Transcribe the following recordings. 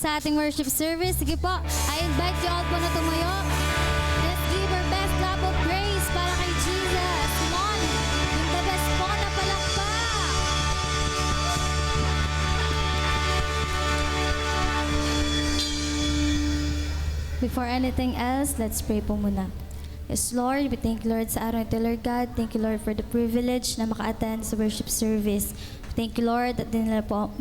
sa ating worship service. Sige po, I invite you all po na tumayo. Let's give our best clap of praise para kay Jesus. Come on, yung the best po na palakpak. Before anything else, let's pray po muna. Yes, Lord, we thank you, Lord, sa araw ito, Lord God. Thank you, Lord, for the privilege na maka-attend sa worship service. Thank you, Lord, at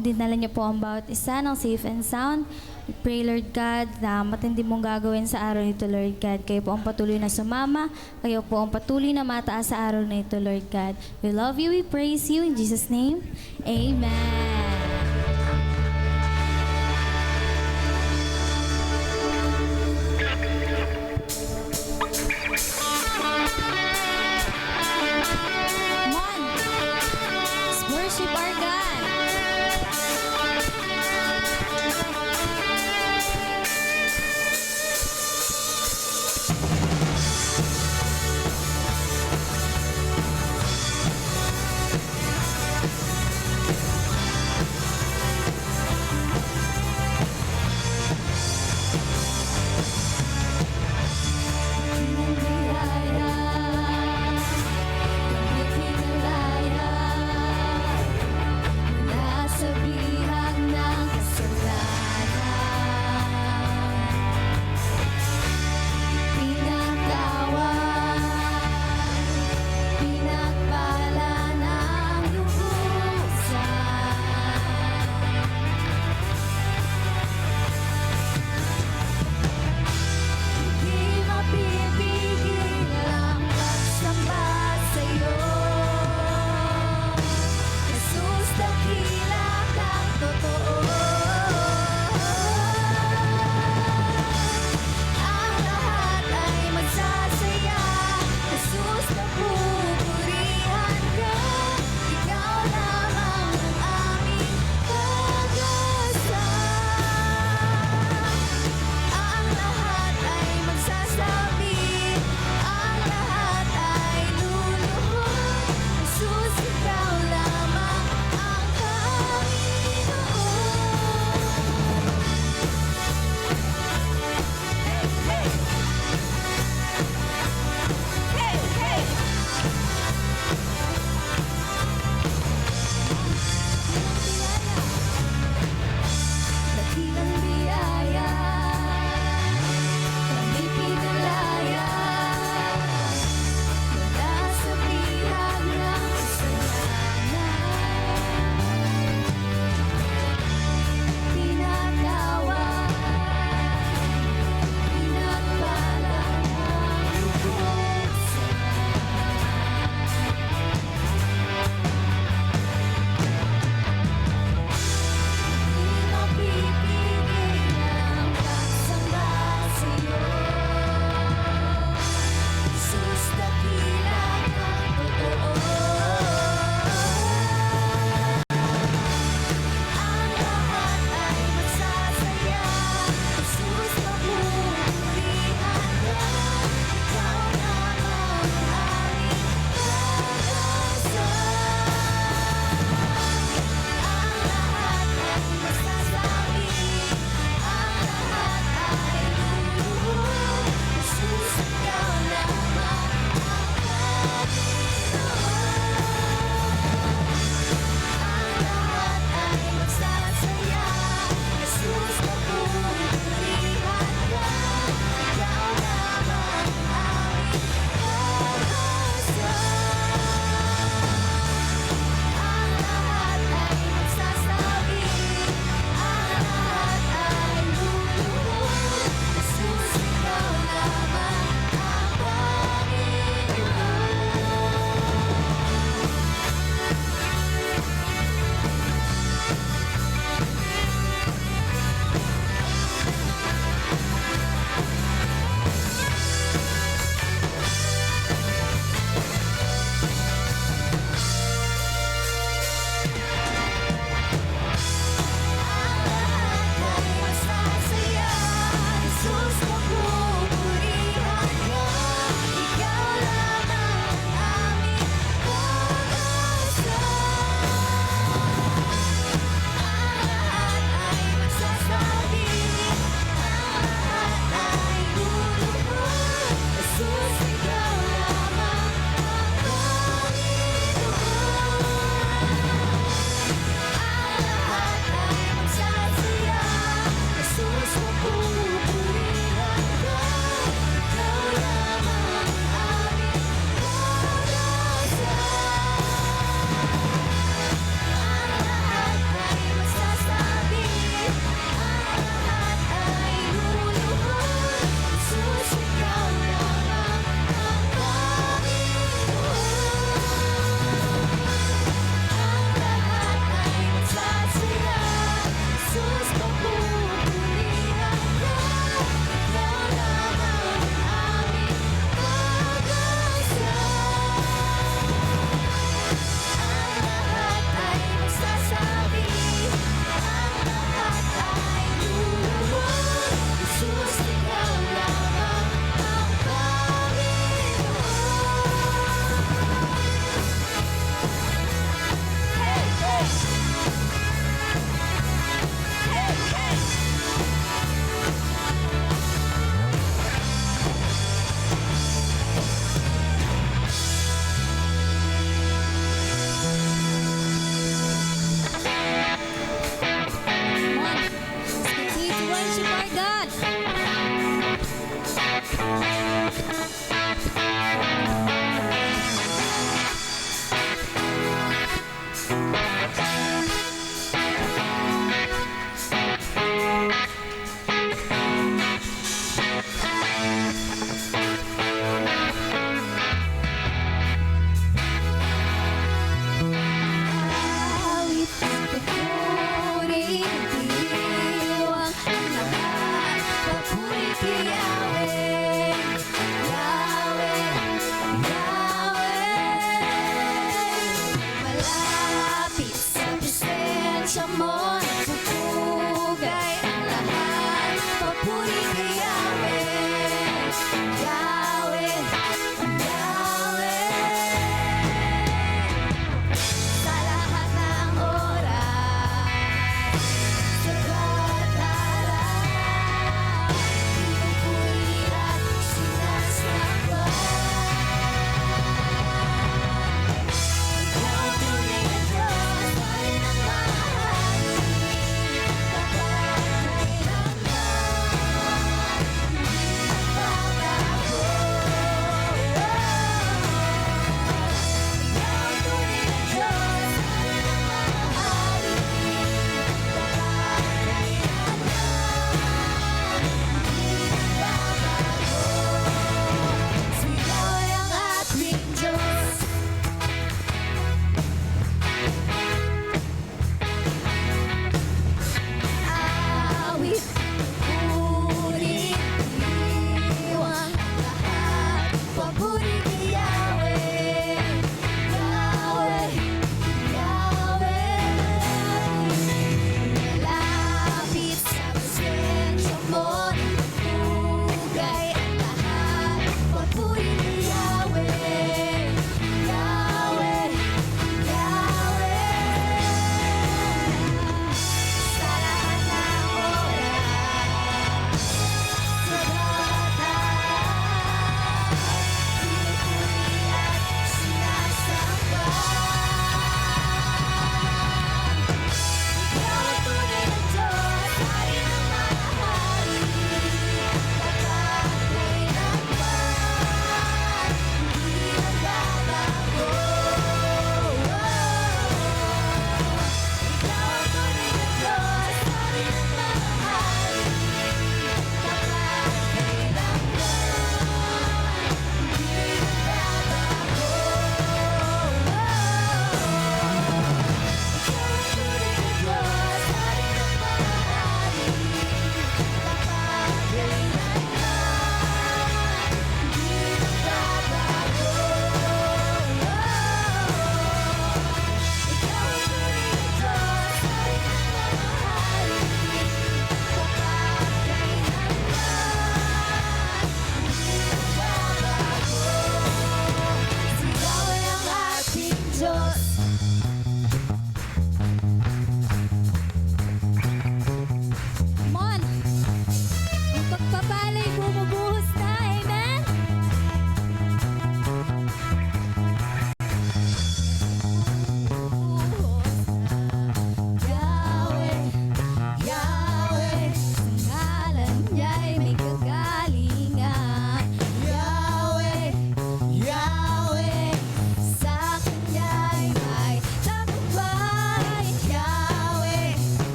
dinala niyo po ang bawat isa ng safe and sound. We pray, Lord God, na matindi mong gagawin sa araw nito, Lord God. Kayo po ang patuloy na sumama. Kayo po ang patuloy na mataas sa araw na ito, Lord God. We love you, we praise you. In Jesus' name, Amen. Worship our God.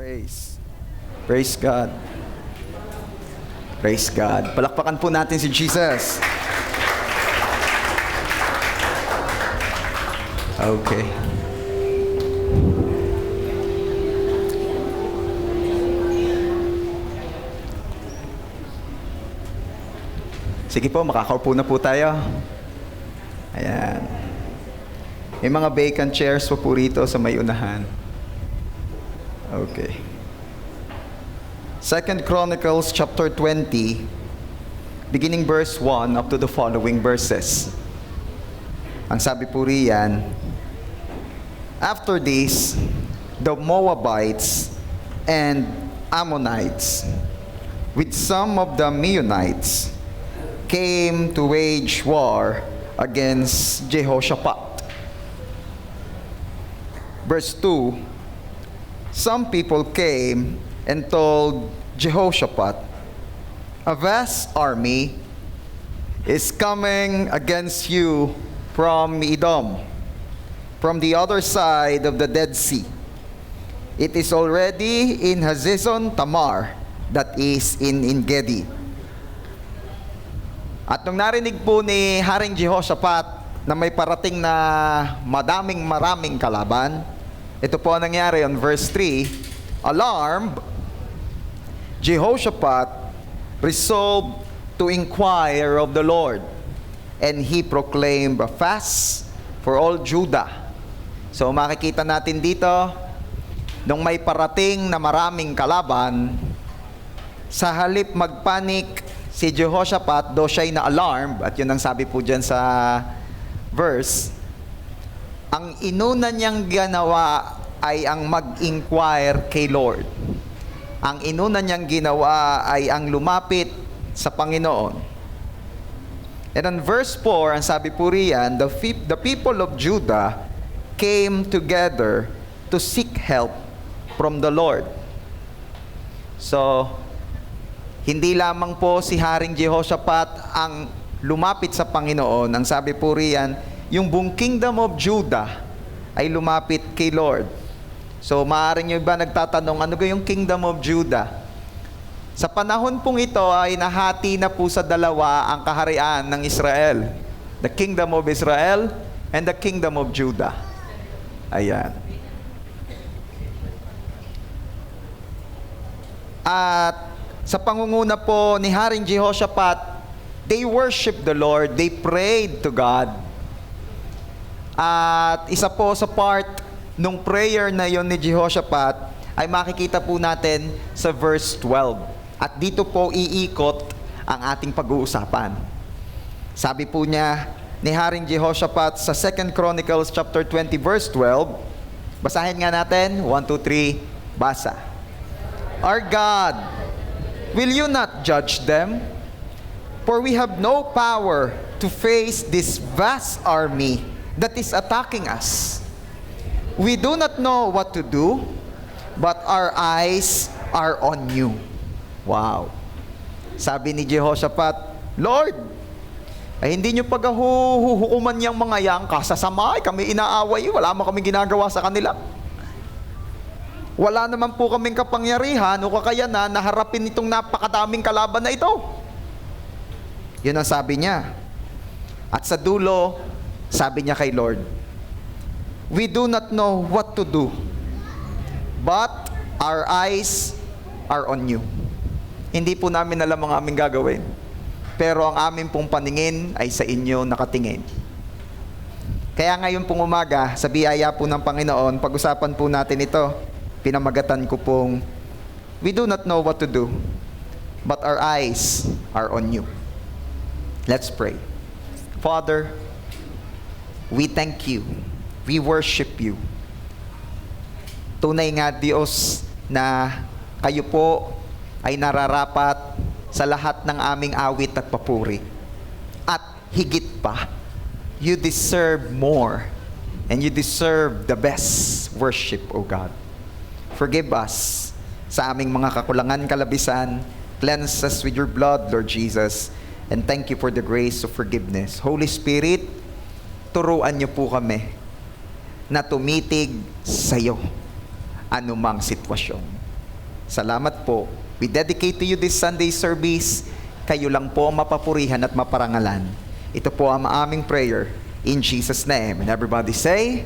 Praise. Praise God. Praise God. Palakpakan po natin si Jesus. Okay. Sige po, makakaupo na po tayo. Ayan. May mga vacant chairs po rito sa may unahan. Okay. 2 Chronicles chapter 20, beginning verse 1 up to the following verses. Ang sabi po riyan, after this, the Moabites and Ammonites, with some of the Meunites, came to wage war against Jehoshaphat. Verse 2, some people came and told Jehoshaphat, a vast army is coming against you from Edom, from the other side of the Dead Sea. It is already in Hazezon Tamar, that is in Engedi. At nung narinig po ni Haring Jehoshaphat na may parating na maraming kalaban, ito po ang nangyari on verse 3, alarmed, Jehoshaphat resolved to inquire of the Lord, and he proclaimed a fast for all Judah. So makikita natin dito, nung may parating na maraming kalaban, sa halip magpanik si Jehoshaphat, do siya'y na-alarm, at yun ang sabi po dyan sa verse, ang inuna niyang ginawa ay ang mag-inquire kay Lord. Ang inuna niyang ginawa ay ang lumapit sa Panginoon. And in verse 4, ang sabi po riyan, the people of Judah came together to seek help from the Lord. So, hindi lamang po si Haring Jehoshaphat ang lumapit sa Panginoon. Ang sabi po riyan, yung buong kingdom of Judah ay lumapit kay Lord. So, maaaring nyo ba nagtatanong, ano yung kingdom of Judah? Sa panahon pong ito ay nahati na po sa dalawa ang kaharian ng Israel. The kingdom of Israel and the kingdom of Judah. Ayan. At sa pangunguna po ni Haring Jehoshaphat, they worship the Lord, they prayed to God. At isa po sa part nung prayer na yon ni Jehoshaphat ay makikita po natin sa verse 12. At dito po iikot ang ating pag-uusapan. Sabi po niya ni Haring Jehoshaphat sa 2 Chronicles chapter 20 verse 12. Basahin nga natin. 1, 2, 3. Basa. Our God, will you not judge them? For we have no power to face this vast army that is attacking us. We do not know what to do, but our eyes are on you. Wow. Sabi ni Jehoshaphat, Lord, ay hindi nyo paghuhukuman niyang mga yang kasasamay, kami inaaway, wala mo kami ginagawa sa kanila. Wala naman po kaming kapangyarihan o kakayanan na harapin itong napakadaming kalaban na ito. Yun ang sabi niya. At sa dulo, sabi niya kay Lord, we do not know what to do, but our eyes are on you. Hindi po namin alam ang aming gagawin, pero ang aming pong paningin ay sa inyo nakatingin. Kaya ngayon pong umaga, sa biyaya po ng Panginoon, pag-usapan po natin ito. Pinamagatan ko pong, we do not know what to do, but our eyes are on you. Let's pray. Father, we thank you. We worship you. Tunay nga, Diyos, na kayo po ay nararapat sa lahat ng aming awit at papuri. At higit pa, you deserve more, and you deserve the best worship, O God. Forgive us sa aming mga kakulangan, kalabisan. Cleanse us with your blood, Lord Jesus. And thank you for the grace of forgiveness. Holy Spirit, turuan niyo po kami na tumitig sa iyo anumang sitwasyon. Salamat po. We dedicate to you this Sunday service. Kayo lang po ang mapapurihan at maparangalan. Ito po ang aming prayer in Jesus' name. And everybody say,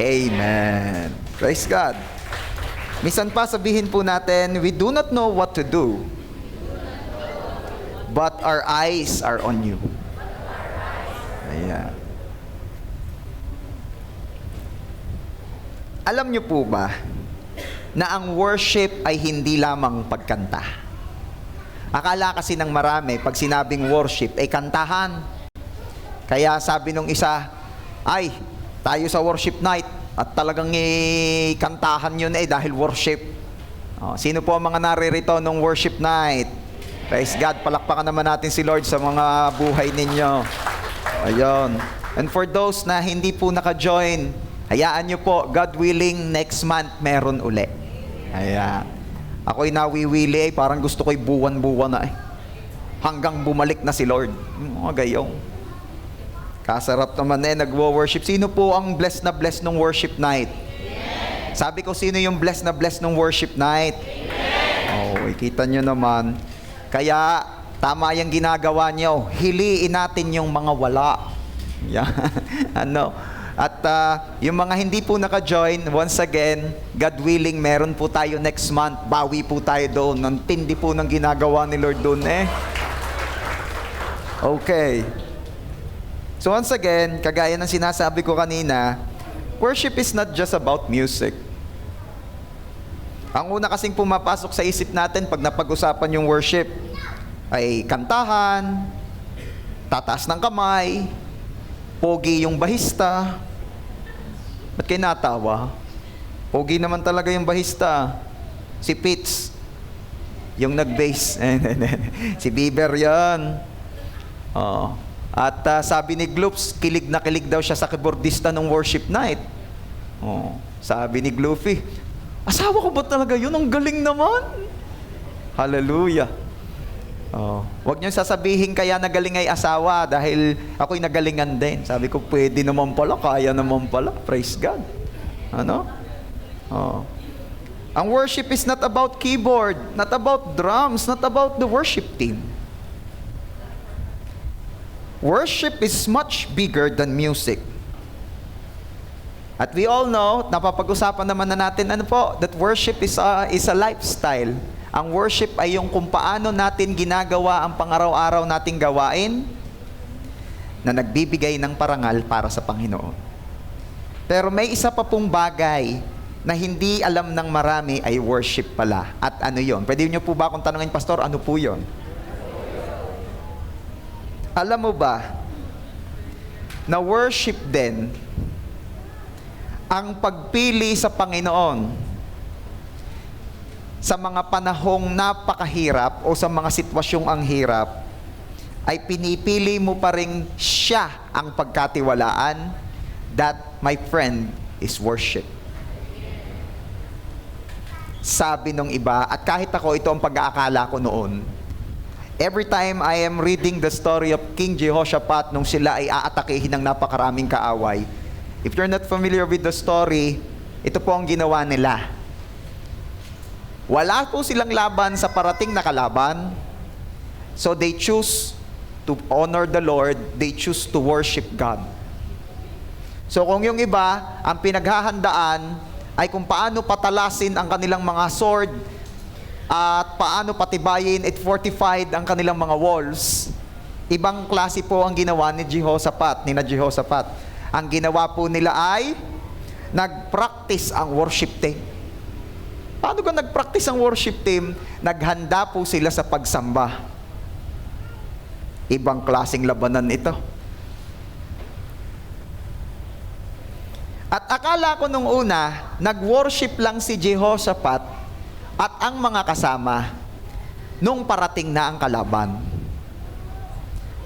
Amen. Praise God. Minsan pa sabihin po natin, we do not know what to do, but our eyes are on you. Ayan. Alam niyo po ba na ang worship ay hindi lamang pagkanta? Akala kasi ng marami, pag sinabing worship, ay kantahan. Kaya sabi nung isa, ay, tayo sa worship night, at talagang kantahan yun dahil worship. Sino po ang mga naririto nung worship night? Praise God, palakpakan naman natin si Lord sa mga buhay ninyo. Ayun. And for those na hindi po naka-join, hayaan nyo po, God willing, next month meron uli. Ayan. Ako'y nawiwili, parang gusto ko'y buwan-buwan na hanggang bumalik na si Lord. Mga gayong. Kasarap naman nagwo-worship. Sino po ang blessed na blessed ng worship night? Amen. Sabi ko, sino yung blessed na blessed ng worship night? Amen. Ikita nyo naman. Kaya, tama yung ginagawa nyo. Hiliin natin yung mga wala. Yan. At yung mga hindi po naka-join, once again, God willing, meron po tayo next month. Bawi po tayo doon. Ang tindi po ng ginagawa ni Lord doon Okay. So once again, kagaya ng sinasabi ko kanina, worship is not just about music. Ang una kasing pumapasok sa isip natin pag napag-usapan yung worship ay kantahan, tataas ng kamay, pogi yung bahista. Ba't kayo natawa? Pogi naman talaga yung bahista. Si Pitts, yung nag-bass. Si Bieber yan. At sabi ni Gloops, kilig na kilig daw siya sa keyboardista ng worship night. Sabi ni Gloofy, asawa ko ba talaga yun? Ang galing naman. Hallelujah. Huwag niyo sasabihin kaya nagaling ay asawa dahil ako'y nagalingan din. Sabi ko, pwede naman pala, kaya naman pala. Praise God. Ang worship is not about keyboard, not about drums, not about the worship team. Worship is much bigger than music. At we all know, napapag-usapan naman na natin that worship is a lifestyle. Ang worship ay yung kung paano natin ginagawa ang pang-araw-araw nating gawain na nagbibigay ng parangal para sa Panginoon. Pero may isa pa pong bagay na hindi alam ng marami ay worship pala. At ano yon? Pwede niyo po ba akong tanungin, Pastor, ano po yon? Alam mo ba na worship din ang pagpili sa Panginoon sa mga panahong napakahirap o sa mga sitwasyong ang hirap, ay pinipili mo pa rin siya ang pagkatiwalaan? That, my friend, is worship. Sabi nung iba, at kahit ako, ito ang pag-aakala ko noon, every time I am reading the story of King Jehoshaphat nung sila ay aatakihin ng napakaraming kaaway, if you're not familiar with the story, ito po ang ginawa nila. Wala po silang laban sa parating na kalaban, so they choose to honor the Lord, they choose to worship God. So kung yung iba, ang pinaghahandaan ay kung paano patalasin ang kanilang mga sword, at paano patibayin at fortified ang kanilang mga walls. Ibang klase po ang ginawa ni Jehoshaphat. Ang ginawa po nila ay nag-practice ang worship team. Paano ka nag-practice ang worship team? Naghanda po sila sa pagsamba. Ibang klaseng labanan ito. At akala ko nung una, nag-worship lang si Jehoshaphat at ang mga kasama nung parating na ang kalaban.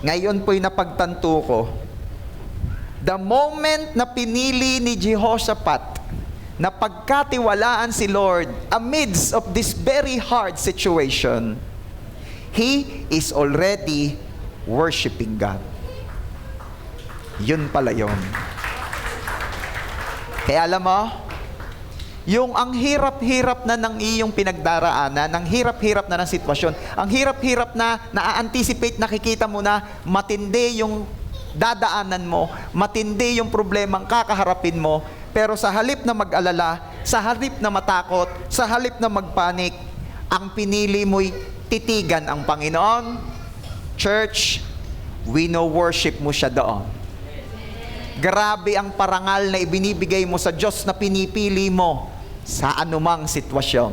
Ngayon po'y napagtanto ko, the moment na pinili ni Jehoshaphat na pagkatiwalaan si Lord amidst of this very hard situation, he is already worshiping God. Yun pala yun. Kaya alam mo, Yung ang hirap-hirap na ng iyong pinagdaraanan, ang hirap-hirap na ng sitwasyon, ang hirap-hirap na na-anticipate, nakikita mo na matindi yung dadaanan mo, matindi yung problemang kakaharapin mo, pero sa halip na mag-alala, sa halip na matakot, sa halip na magpanik, ang pinili mo'y titigan ang Panginoon. Church, wino-worship mo siya doon. Grabe ang parangal na ibinibigay mo sa Diyos na pinipili mo sa anumang sitwasyon.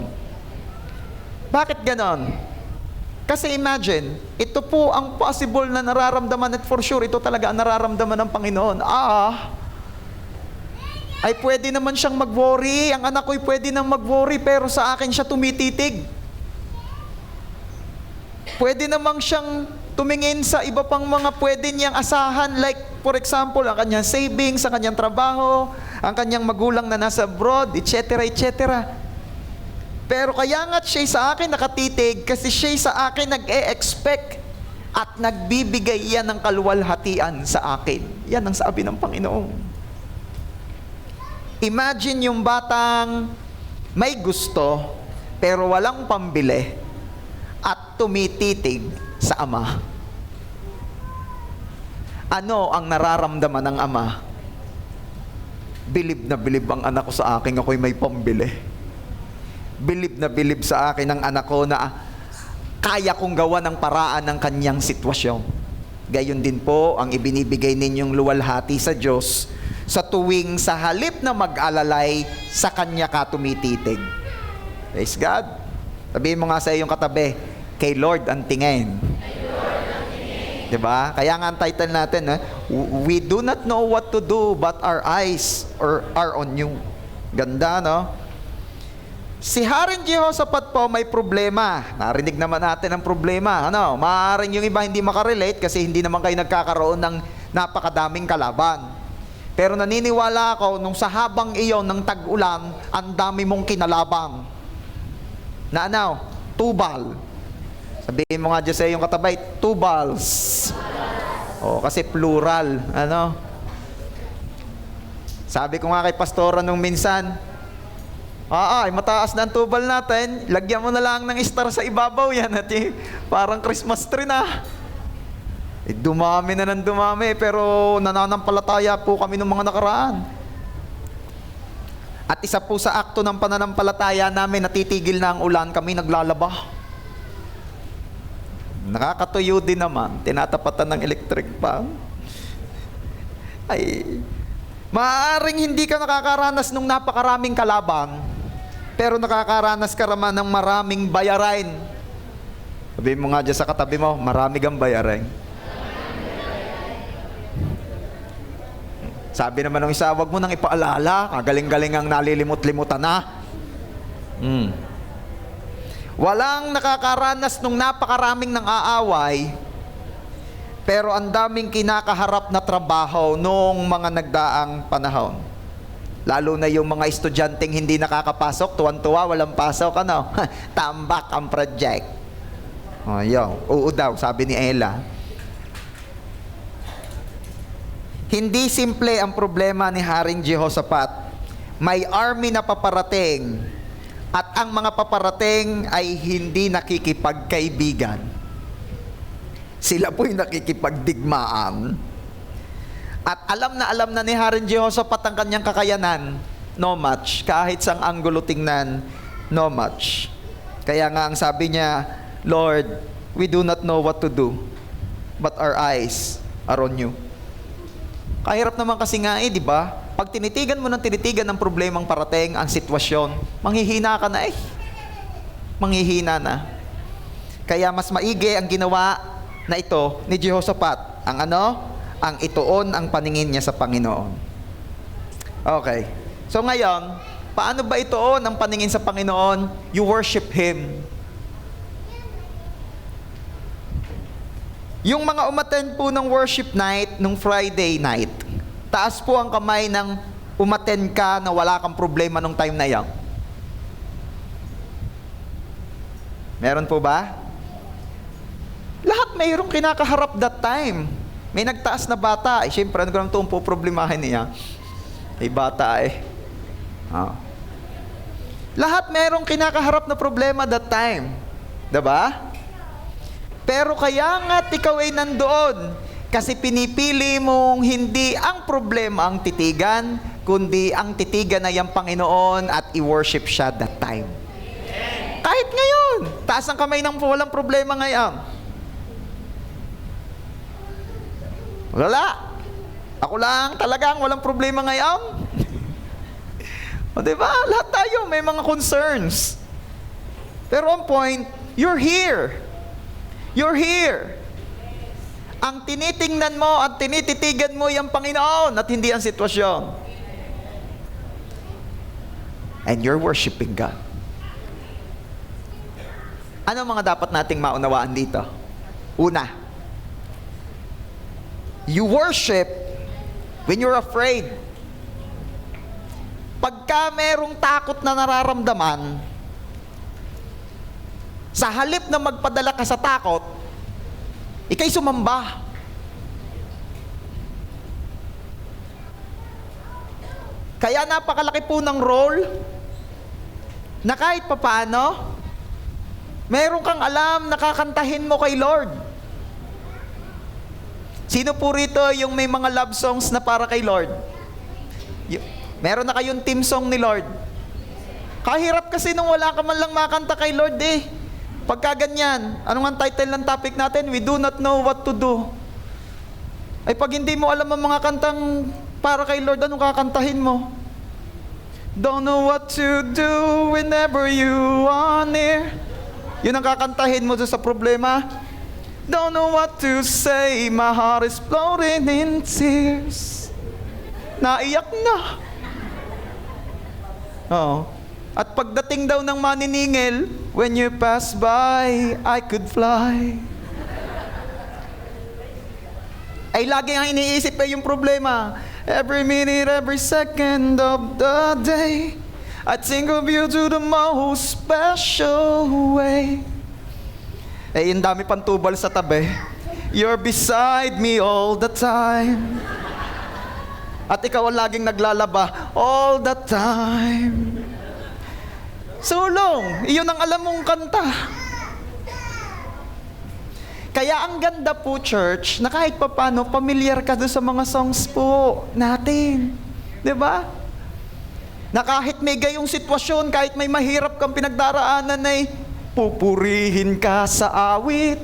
Bakit ganon? Kasi imagine, ito po ang possible na nararamdaman at for sure, ito talaga ang nararamdaman ng Panginoon. Ay pwede naman siyang mag-worry, ang anak ko'y pwede nang mag-worry, pero sa akin siya tumititig. Pwede namang siyang tumingin sa iba pang mga pwede niyang asahan, like for example, ang kanyang savings, ang kanyang trabaho, ang kanyang magulang na nasa abroad, etc., etc. Pero kaya nga't siya sa akin nakatitig kasi siya sa akin nag-e-expect at nagbibigay yan ng kaluwalhatian sa akin. Yan ang sabi ng Panginoon. Imagine yung batang may gusto pero walang pambili at tumititig sa ama. Ano ang nararamdaman ng ama? Bilib na bilib ang anak ko sa akin, ako'y may pambili. Bilib na bilib sa akin ang anak ko na kaya kong gawa ng paraan ng kanyang sitwasyon. Gayon din po ang ibinibigay ninyong luwalhati sa Diyos sa tuwing sa halip na mag-alalay sa Kanya ka tumititig. Praise God. Sabihin mo nga sa iyong katabi, kay Lord ang tingin. Diba? Kaya nga ang title natin, we do not know what to do, but our eyes are on you. Ganda, no? Si Haring Jehoshaphat po may problema. Narinig naman natin ang problema. Ano? Maaaring yung iba hindi makarelate kasi hindi naman kayo nagkakaroon ng napakadaming kalaban. Pero naniniwala ako, nung sa habang iyon ng tag-ulan, ang dami mong kinalabang. Na ano? Tubal. Sabihin mo nga dyan sa iyong katabay, tubals. Kasi plural. Ano? Sabi ko nga kay pastora nung minsan, mataas na ang tubal natin, lagyan mo na lang ng star sa ibabaw yan. At parang Christmas tree na. Dumami na ng dumami, pero nananampalataya po kami ng mga nakaraan. At isa po sa akto ng pananampalataya namin, natitigil na ang ulan, kami naglalaba. Nakakatuyo din naman, tinatapatan ng electric pan. Ay, maaaring hindi ka nakakaranas ng napakaraming kalaban, pero nakakaranas ka naman ng maraming bayarin. Sabihin mo nga dyan sa katabi mo, marami kang bayarin. Sabi naman ng isa, wag mo nang ipaalala, kagaling-galing ang nalilimot-limutan na. Walang nakakaranas nung napakaraming nang aaway, pero ang daming kinakaharap na trabaho nung mga nagdaang panahon. Lalo na yung mga estudyanteng hindi nakakapasok, tuwan-tuwa, walang pasok, ano? Tambak ang project. Oo daw, sabi ni Ella. Hindi simple ang problema ni Haring Jehoshaphat. May army na paparating, at ang mga paparating ay hindi nakikipagkaibigan. Sila po'y nakikipagdigmaan. At alam na ni Haring Jehoshaphat ang kanyang kakayanan, no match. Kahit sang anggulo tingnan, no match. Kaya nga ang sabi niya, Lord, we do not know what to do, but our eyes are on you. Kahirap naman kasi nga di ba? Pag tinitigan mo ng tinitigan ng problemang parating, ang sitwasyon, manghihina ka na manghihina na. Kaya mas maigi ang ginawa na ito ni Jehoshaphat. Ang ano? Ang ituon ang paningin niya sa Panginoon. Okay. So ngayon, paano ba ituon ang paningin sa Panginoon? You worship Him. Yung mga umattend po ng worship night, nung Friday night, taas po ang kamay ng umattend ka na wala kang problema nung time na yan. Meron po ba? Lahat mayroong kinakaharap that time. May nagtaas na bata. Siyempre, ano ko naman itong poproblemahin niya? Ay bata . Lahat merong kinakaharap na problema that time. Diba? Pero kaya nga't ikaw ay nandoon kasi pinipili mong hindi ang problema ang titigan, kundi ang titigan ay ang Panginoon at i-worship siya that time. Kahit ngayon, taas ang kamay ng walang problema ngayon. Wala. Ako lang talagang walang problema ngayon. O diba? Lahat tayo may mga concerns. Pero on point, you're here. You're here. Ang tinitingnan mo at tinititigan mo yung Panginoon at hindi ang sitwasyon. And you're worshiping God. Ano mga dapat nating maunawaan dito? Una, you worship when you're afraid. Pagka merong takot na nararamdaman, sa halip na magpadala ka sa takot, ika'y sumamba. Kaya napakalaki po ng role na kahit papaano, meron kang alam na kakantahin mo kay Lord. Sino po rito yung may mga love songs na para kay Lord? Meron na kayong team song ni Lord. Kahirap kasi nung wala ka man lang makanta kay Lord eh. Pagka ganyan, ano nga title ng topic natin? We do not know what to do. Ay pag hindi mo alam ang mga kantang para kay Lord, anong kakantahin mo? Don't know what to do whenever you are near. Yun ang kakantahin mo sa problema. Don't know what to say, my heart is floating in tears. Naiyak na. Oo. At pagdating daw ng maniningil, when you pass by, I could fly. Ay lagi ang iniisip ay yung problema. Every minute, every second of the day, I think of you to the most special way. Eh, yung dami pang tubal sa tabi. You're beside me all the time. At ikaw ang laging naglalaba all the time. Sulong, iyon ang alam mong kanta. Kaya ang ganda po, church, na kahit papano, pamilyar ka doon sa mga songs po natin. 'Di ba? Na kahit may gayong sitwasyon, kahit may mahirap kang pinagdaraanan ay pupurihin ka sa awit.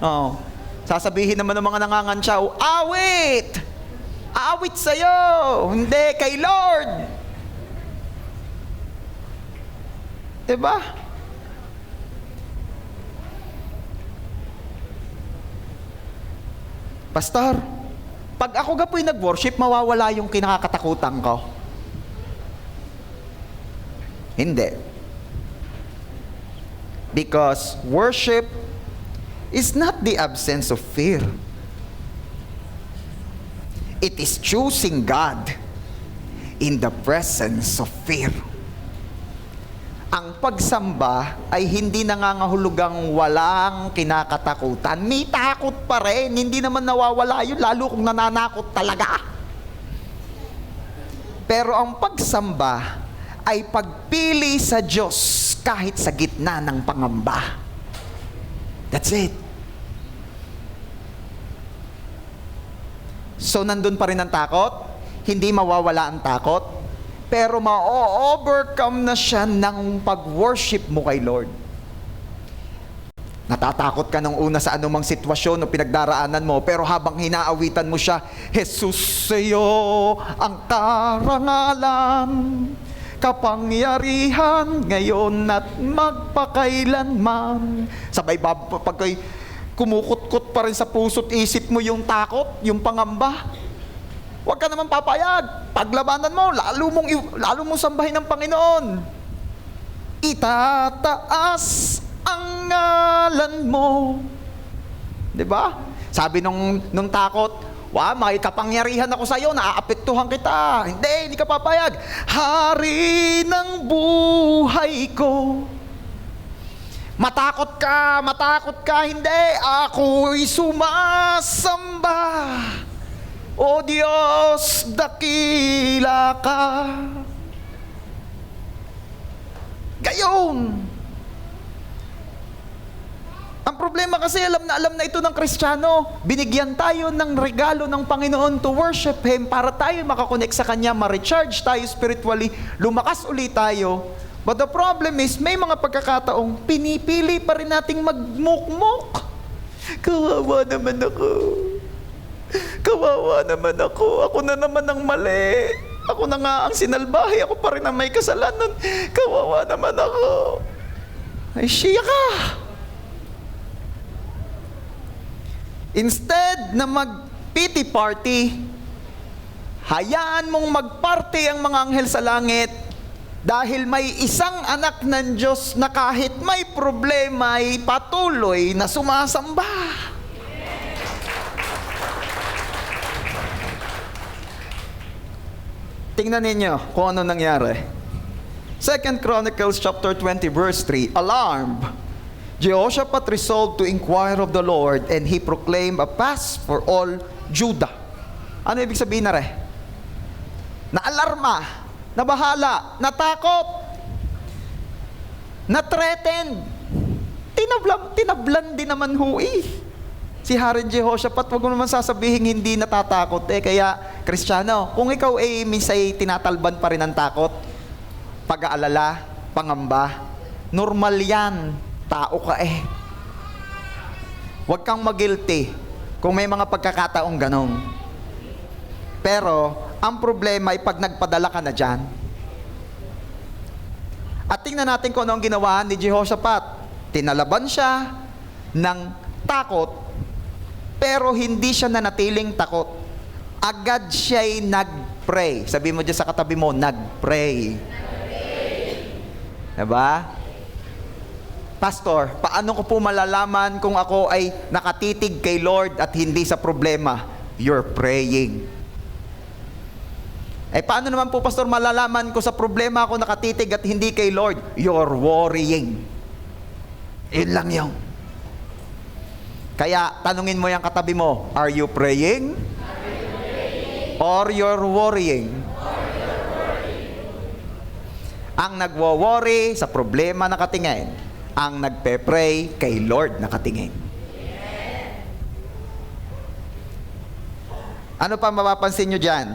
Oh, sasabihin naman ng mga nangangantsaw, awit! Awit sa'yo, hindi kay Lord. Diba? Pastor, pag ako gapoy nag-worship, mawawala yung kinakatakutan ko. Hindi. Because worship is not the absence of fear. It is choosing God in the presence of fear. Ang pagsamba ay hindi nangangahulugang walang kinakatakutan. May takot pa rin. Hindi naman nawawala yun, lalo kung nananakot talaga. Pero ang pagsamba ay pagpili sa Diyos kahit sa gitna ng pangamba. That's it. So, nandun pa rin ang takot. Hindi mawawala ang takot. Pero ma-overcome na siya ng pag-worship mo kay Lord. Natatakot ka nung una sa anumang sitwasyon o pinagdaraanan mo, pero habang hinaawitan mo siya, Jesus, sa'yo ang karangalan, kapangyarihan, ngayon at magpakailanman. Sabay pag kumukot-kot pa rin sa puso't isip mo yung takot, yung pangamba. Huwag ka naman papayag. Paglabanan mo, lalo mong sambahin ng Panginoon. Itataas ang ngalan mo. 'Di ba? Sabi nung takot, may kapangyarihan ako sa iyo, naaapektuhan kita. Hindi ka papayag. Hari ng buhay ko. Matakot ka, hindi. Ako'y sumasamba. O Diyos, dakila ka. gayon. Ang problema kasi alam na ito ng Kristiyano. Binigyan tayo ng regalo ng Panginoon to worship Him para tayo makakonect sa Kanya, ma-recharge tayo spiritually, lumakas ulit tayo. But the problem is, may mga pagkakataong pinipili pa rin nating magmukmok. Kawawa naman ako. Kawawa naman ako. Ako na naman ang mali. Ako na nga ang sinalbahe. Ako pa rin ang may kasalanan. Kawawa naman ako. Ay, siya ka. Instead na mag-pity party, hayaan mong magparty ang mga anghel sa langit dahil may isang anak ng Diyos na kahit may problema ay patuloy na sumasamba. Tingnan ninyo kung ano nangyari. 2 Chronicles chapter 20 verse 3, Alarmed, Jehoshaphat resolved to inquire of the Lord, and he proclaimed a fast for all Judah. Ano ibig sabihin na Naalarma, nabahala, natakot, na-threatened, tinablan din naman hui. Si Haring Jehoshaphat, wag mo naman sasabihin hindi natatakot Kaya, Kristiyano, kung ikaw minsay tinatalban pa rin ng takot, pag-aalala, pangamba, normal yan. Tao ka Huwag kang mag-guilty kung may mga pagkakataong ganong. Pero, ang problema ay pag nagpadala ka na dyan. At tingnan natin kung ano ang ginawa ni Jehoshaphat. Tinalaban siya ng takot, pero hindi siya nanatiling takot. Agad siya'y nag-pray. Sabi mo dyan sa katabi mo, nag-pray. Diba? Pastor, paano ko po malalaman kung ako ay nakatitig kay Lord at hindi sa problema? You're praying. Paano naman po, Pastor, malalaman ko sa problema ako nakatitig at hindi kay Lord? You're worrying. Yun lang yun. Kaya, tanungin mo yung katabi mo, are you praying? Or you're worrying? Ang nagwo-worry sa problema nakatingin, ang nagpe-pray kay Lord nakatingin. Ano pa mapapansin nyo dyan?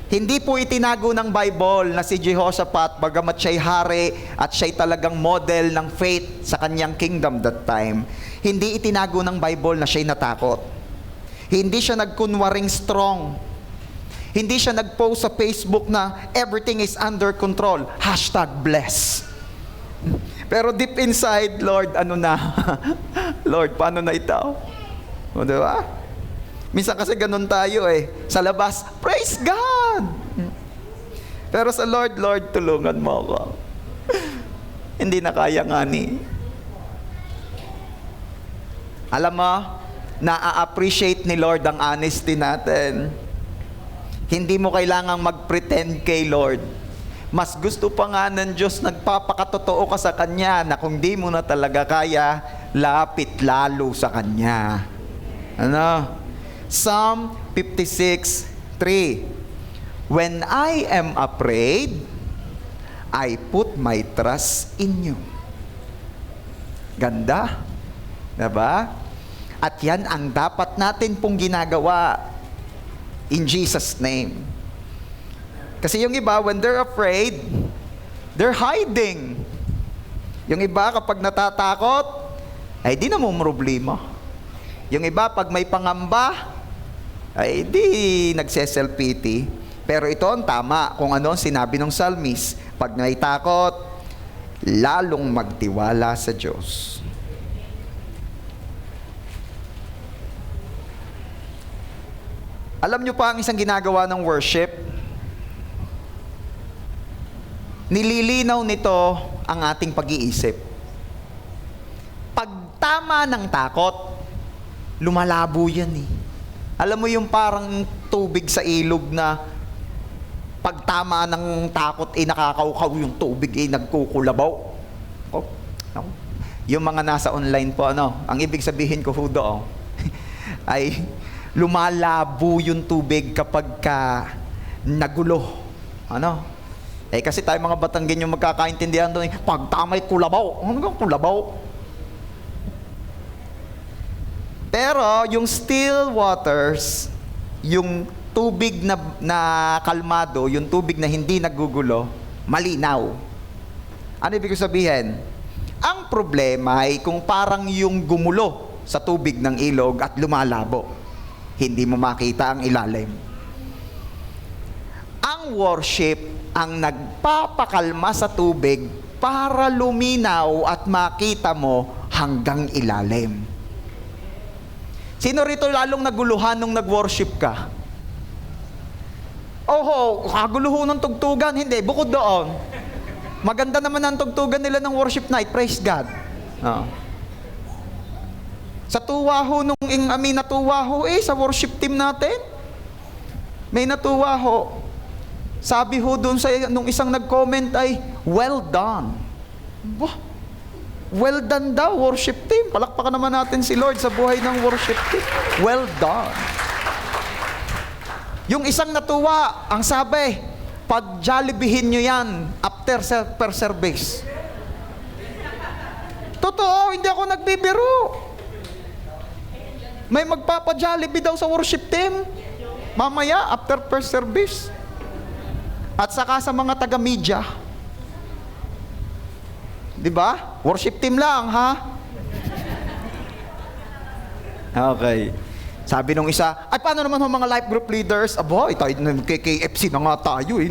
Hindi po itinago ng Bible na si Jehoshaphat, bagamat siya'y hari at siya'y talagang model ng faith sa kanyang kingdom that time, hindi itinago ng Bible na siya'y natakot. Hindi siya nagkunwaring strong. Hindi siya nag-post sa Facebook na everything is under control. #bless. Pero deep inside, Lord, ano na? Lord, paano na ito? O, diba? Minsan kasi ganun tayo Sa labas, praise God! Pero sa Lord, Lord, tulungan mo ako. Hindi na kaya nga ni. Alam mo, na-appreciate ni Lord ang honesty natin. Hindi mo kailangang mag-pretend kay Lord. Mas gusto pa nga ng Diyos, nagpapakatotoo ka sa Kanya na kung di mo na talaga kaya, lapit lalo sa Kanya. Ano? Psalm 56:3. When I am afraid, I put my trust in you. Ganda. Diba? At yan ang dapat natin pong ginagawa in Jesus' name. Kasi yung iba, when they're afraid, they're hiding. Yung iba, kapag natatakot, ay di na mo problema. Yung iba, pag may pangamba, ay di nagse-self-pity. Pero ito ang tama kung ano ang sinabi ng psalmist. Pag may takot, lalong magtiwala sa Diyos. Alam nyo pa ang isang ginagawa ng worship? Nililinaw nito ang ating pag-iisip. Pag tama ng takot, lumalabo yan Alam mo yung parang tubig sa ilog na pag tama ng takot nakakaukaw yung tubig nagkukulabaw. Yung mga nasa online po, ang ibig sabihin ko hudo ay lumalabo yung tubig kapag nagulo. Eh kasi tayo mga Batanggin yung magkakaintindihan doon, pag tamay kulabaw. Ano bang kulabaw? Pero yung still waters, yung tubig na kalmado, yung tubig na hindi nagugulo, malinaw. Ano ibig sabihin? Ang problema ay kung parang yung gumulo sa tubig ng ilog at lumalabo. Hindi mo makita ang ilalim. Ang worship ang nagpapakalma sa tubig para luminaw at makita mo hanggang ilalim. Sino rito lalong naguluhan nung nag-worship ka? Oho, kaguluho ng tugtugan. Hindi, bukod doon. Maganda naman ang tugtugan nila ng worship night. Praise God. Oh. Sa tuwa ho, natuwa ho sa worship team natin. May natuwa ho. Sabi ho doon nung isang nag-comment ay, well done. Bah, well done daw, worship team. Palakpakan naman natin si Lord sa buhay ng worship team. Well done. Yung isang natuwa, ang sabi, pag Jollibeehin nyo yan after per service. Totoo, hindi ako nagbibiro. May magpapa-Jollibee daw sa worship team. Mamaya, after per service. At saka sa mga taga-media. Di ba? Worship team lang, ha? Okay. Sabi nung isa, ay paano naman ang mga life group leaders? Aba, tayo KKFC na nga tayo.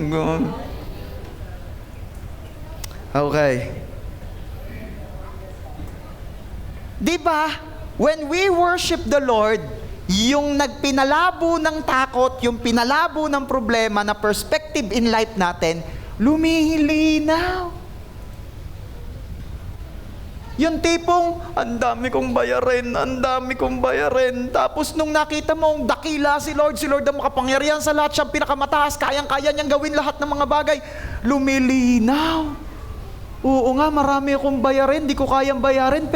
Okay. Di ba? When we worship the Lord, yung nagpinalabo ng takot, yung pinalabo ng problema na perspective in life natin, lumilinaw. Yung tipong, ang dami kong bayarin. Tapos nung nakita mong dakila si Lord ang makapangyarihan sa lahat, siyang pinakamataas, kayang-kaya niyang gawin lahat ng mga bagay, lumilinaw. Oo nga, marami akong bayarin, di ko kayang bayaran,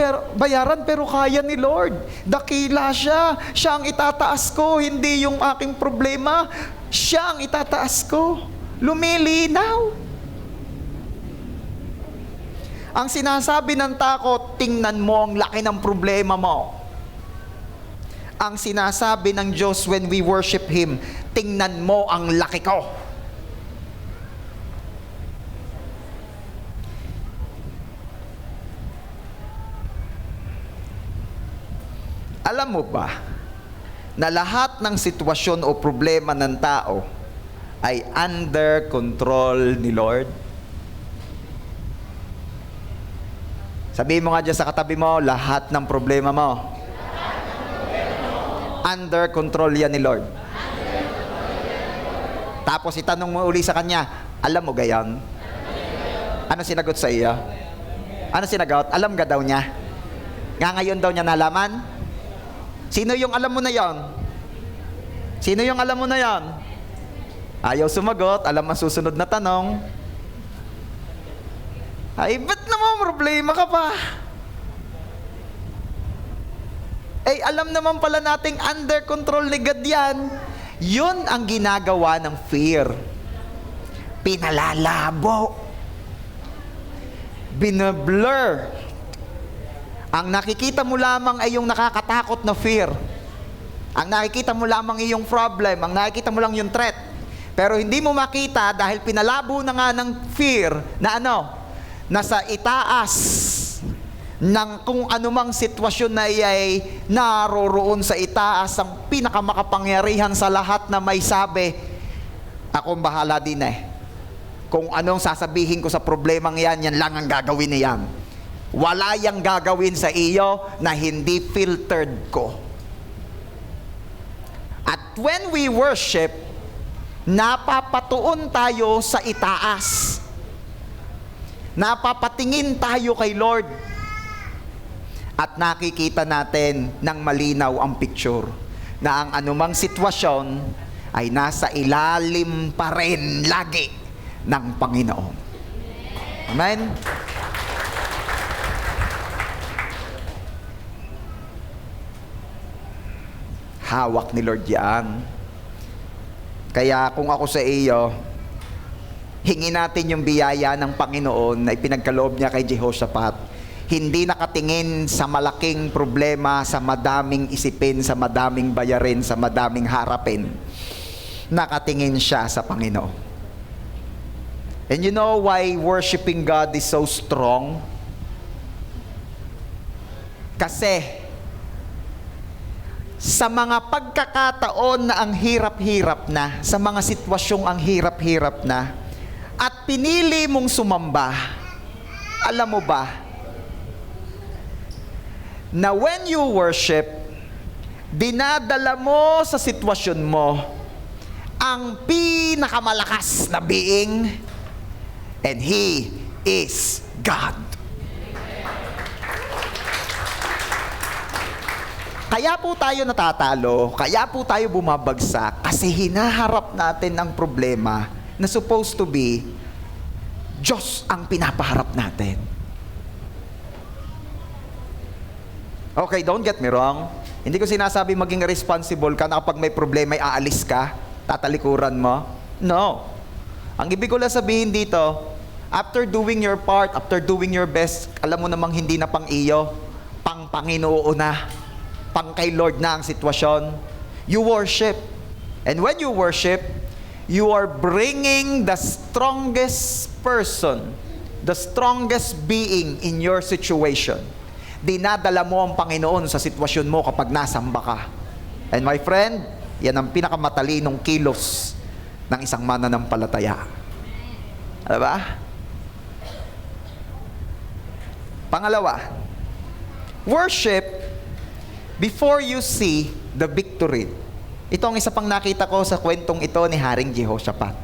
pero kaya ni Lord. Dakila siya ang itataas ko, hindi yung aking problema, siya ang itataas ko. Lumilinaw. Ang sinasabi ng takot, tingnan mo ang laki ng problema mo. Ang sinasabi ng Diyos when we worship Him, tingnan mo ang laki ko. Alam mo ba na lahat ng sitwasyon o problema ng tao ay under control ni Lord? Sabihin mo nga dyan sa katabi mo, lahat ng problema mo. Under control yan ni Lord. Tapos itanong mo uli sa kanya, alam mo gayon? Ano sinagot sa iyo? Ano sinagot? Alam ga daw niya? Nga ngayon daw niya nalaman? Sino yung alam mo na yon? Sino yung alam mo na yon? Ayaw sumagot, alam ang susunod na tanong. Ay, ba't naman problema ka pa? Eh, alam naman pala nating under control ni God yan. Yun ang ginagawa ng fear. Pinalalabo. Binablur. Ang nakikita mo lamang ay yung nakakatakot na fear. Ang nakikita mo lamang ay yung problem. Ang nakikita mo lang yung threat. Pero hindi mo makita dahil pinalabo na nga ng fear na nasa itaas ng kung anumang sitwasyon na ay naroroon sa itaas ang pinakamakapangyarihan sa lahat na may sabi, akong bahala din Kung anong sasabihin ko sa problemang yan lang ang gagawin niyan. Wala yang gagawin sa iyo na hindi filtered ko. At when we worship, napapatuon tayo sa itaas. Napapatingin tayo kay Lord. At nakikita natin ng malinaw ang picture na ang anumang sitwasyon ay nasa ilalim pa rin lagi ng Panginoon. Amen? Hawak ni Lord yan. Kaya kung ako sa iyo, Hingi natin yung biyaya ng Panginoon na ipinagkaloob niya kay Jehoshaphat. Hindi nakatingin sa malaking problema, sa madaming isipin, sa madaming bayarin, sa madaming harapin. Nakatingin siya sa Panginoon. And you know why worshiping God is so strong? Kasi sa mga pagkakataon na ang hirap-hirap na, sa mga sitwasyong ang hirap-hirap na, at pinili mong sumamba, alam mo ba, na when you worship, dinadala mo sa sitwasyon mo ang pinakamalakas na being, and He is God. Kaya po tayo natatalo, kaya po tayo bumabagsak, kasi hinaharap natin ang problema na supposed to be Diyos ang pinapaharap natin. Okay, don't get me wrong. Hindi ko sinasabi maging responsible ka na kapag may problema ay aalis ka, tatalikuran mo. No. Ang ibig ko lang sabihin dito, after doing your part, after doing your best, alam mo namang hindi na pang iyo, pang Panginoon na. Pang kay Lord na ang sitwasyon, you worship. And when you worship, you are bringing the strongest person, the strongest being in your situation. Dinadala mo ang Panginoon sa sitwasyon mo kapag nasamba ka. And my friend, yan ang pinakamatalinong kilos ng isang mananampalataya. Ano ba? Pangalawa, worship before you see the victory. Ito ang isa pang nakita ko sa kwentong ito ni Haring Jehoshaphat.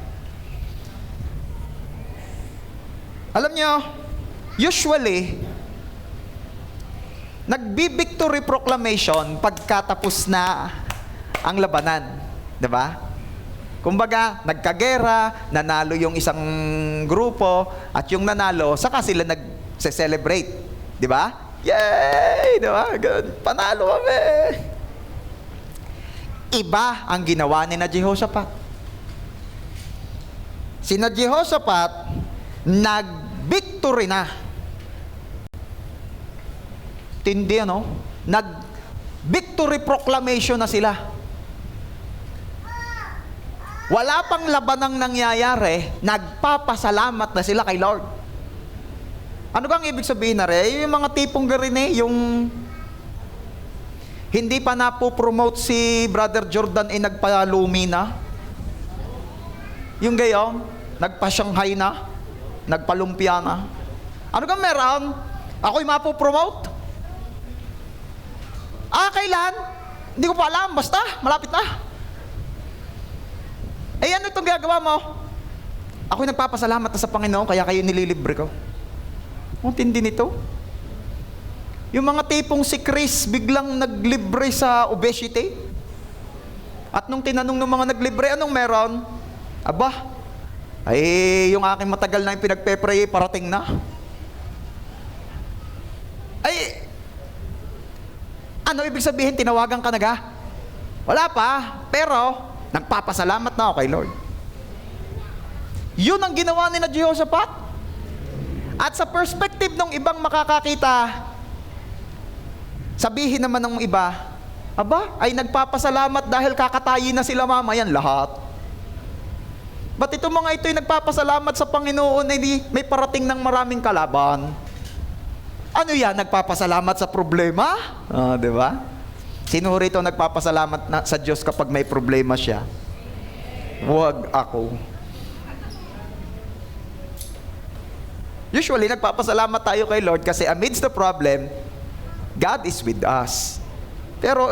Alam nyo, usually, nagbi-victory proclamation pagkatapos na ang labanan. Diba? Kumbaga, nagkagera, nanalo yung isang grupo, at yung nanalo, saka sila nag-celebrate. Diba? Yay! Diba? Good. Panalo kami. Iba ang ginawa ni na Jehoshaphat. Si na Jehoshaphat, nag-victory na. Tindi, ano? Nag-victory proclamation na sila. Wala pang labanang nangyayari, nagpapasalamat na sila kay Lord. Ano bang ibig sabihin na rin? Yung mga tipong garine, yung hindi pa napopromote si Brother Jordan ay nagpalumi na. Yung gayon, nagpa-Shanghai na, nagpalumpia na. Ano bang meron? Ako'y mapopromote? Kailan? Hindi ko pa alam, basta, malapit na. Ano itong gagawa mo? Ako'y nagpapasalamat na sa Panginoon, kaya kayo nililibre ko. Ang tindi nito. Yung mga tipong si Chris biglang naglibre sa obesity. At nung tinanong ng mga naglibre, anong meron? Aba, yung aking matagal na yung pinagpe-pray, parating na. Ano ibig sabihin? Tinawagan ka na ga? Wala pa, pero nagpapasalamat na ako kay Lord. Yun ang ginawa ni na Jehoshaphat. At sa perspective ng ibang makakakita, sabihin naman ng iba, aba, ay nagpapasalamat dahil kakatayin na sila mamayan lahat. Ba't ito mga ito'y nagpapasalamat sa Panginoon na hindi may parating ng maraming kalaban? Ano yan? Nagpapasalamat sa problema? Di ba? Sino rito nagpapasalamat sa Diyos kapag may problema siya? Huwag ako. Usually, nagpapasalamat tayo kay Lord kasi amidst the problem, God is with us. Pero,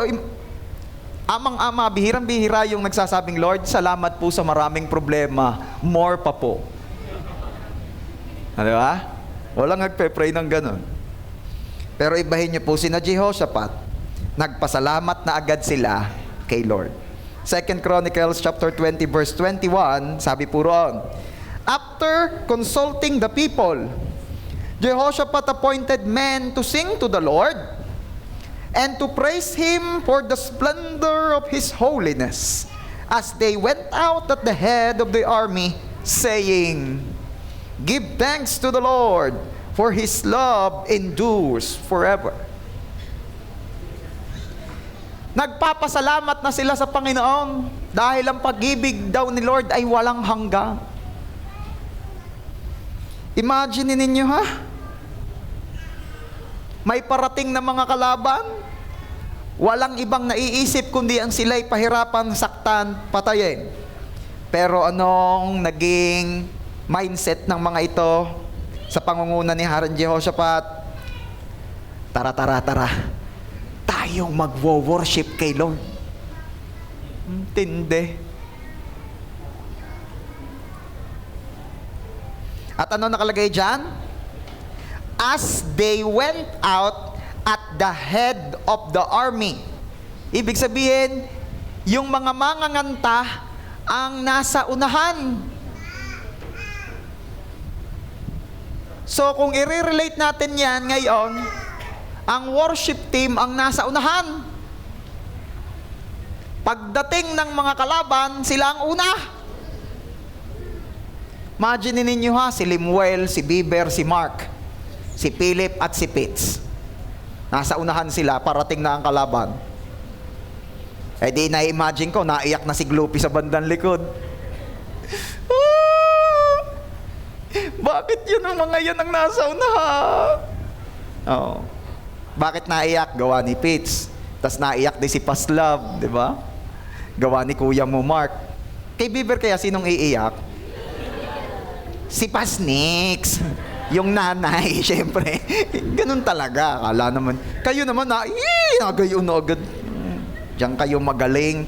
amang-ama, bihirang-bihira yung nagsasabing, Lord, salamat po sa maraming problema. More pa po. Ano ba? Walang nagpe-pray ng ganun. Pero ibahin niyo po, sina Jehoshaphat, nagpasalamat na agad sila kay Lord. 2 Chronicles chapter 20 verse 21, sabi po roon, after consulting the people, Jehoshaphat appointed men to sing to the Lord and to praise Him for the splendor of His holiness as they went out at the head of the army saying, "Give thanks to the Lord, for His love endures forever." Nagpapasalamat na sila sa Panginoon dahil ang pag-ibig daw ni Lord ay walang hanggan. Imagine ninyo, ha? May parating na mga kalaban, walang ibang naiisip kundi ang sila'y pahirapan, saktan, patayin. Pero anong naging mindset ng mga ito sa pangunguna ni Haring Jehoshaphat? Tara, tayong magwo-worship kay Lord. Tindi. At ano nakalagay dyan? As they went out at the head of the army. Ibig sabihin, yung mga manganganta ang nasa unahan. So kung i-relate natin yan ngayon, ang worship team ang nasa unahan. Pagdating ng mga kalaban, sila ang una. Imagine ninyo, ha, si Limuel, si Bieber, si Mark, si Philip at si Pitts. Nasa unahan sila, parating na ang kalaban. Eh di na-imagine ko, naiyak na si Gloopy sa bandang likod. Bakit yun ang mga yan ang nasa unahan? Oo. Bakit naiyak? Gawa ni Pitts. Tapos naiyak din si Paslav, di ba? Gawa ni kuya mo Mark. Kay Bieber kaya sinong iiyak? Si Pasnix. Yung nanay, syempre. Ganun talaga. Akala naman. Kayo naman na, nagayon na agad. Diyan kayo magaling.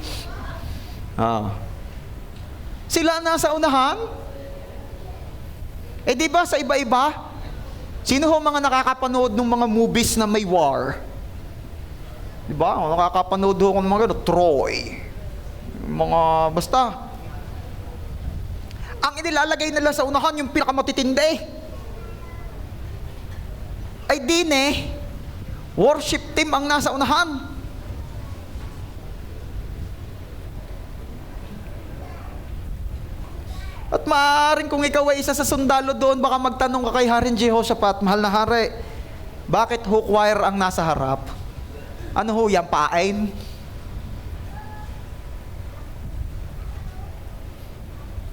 Sila nasa unahan? Eh di ba sa iba-iba? Sino ho mga nakakapanood ng mga movies na may war? Di ba? Nakakapanood ho ng mga Troy. Mga basta. Ang inilalagay nila sa unahan yung pinakamatitindi. Ay din worship team ang nasa unahan. At maaaring kung ikaw ay isa sa sundalo doon, baka magtanong ka kay Haring Jehoshaphat, "Mahal na hari, bakit ho choir ang nasa harap? Ano ho yan, pain?"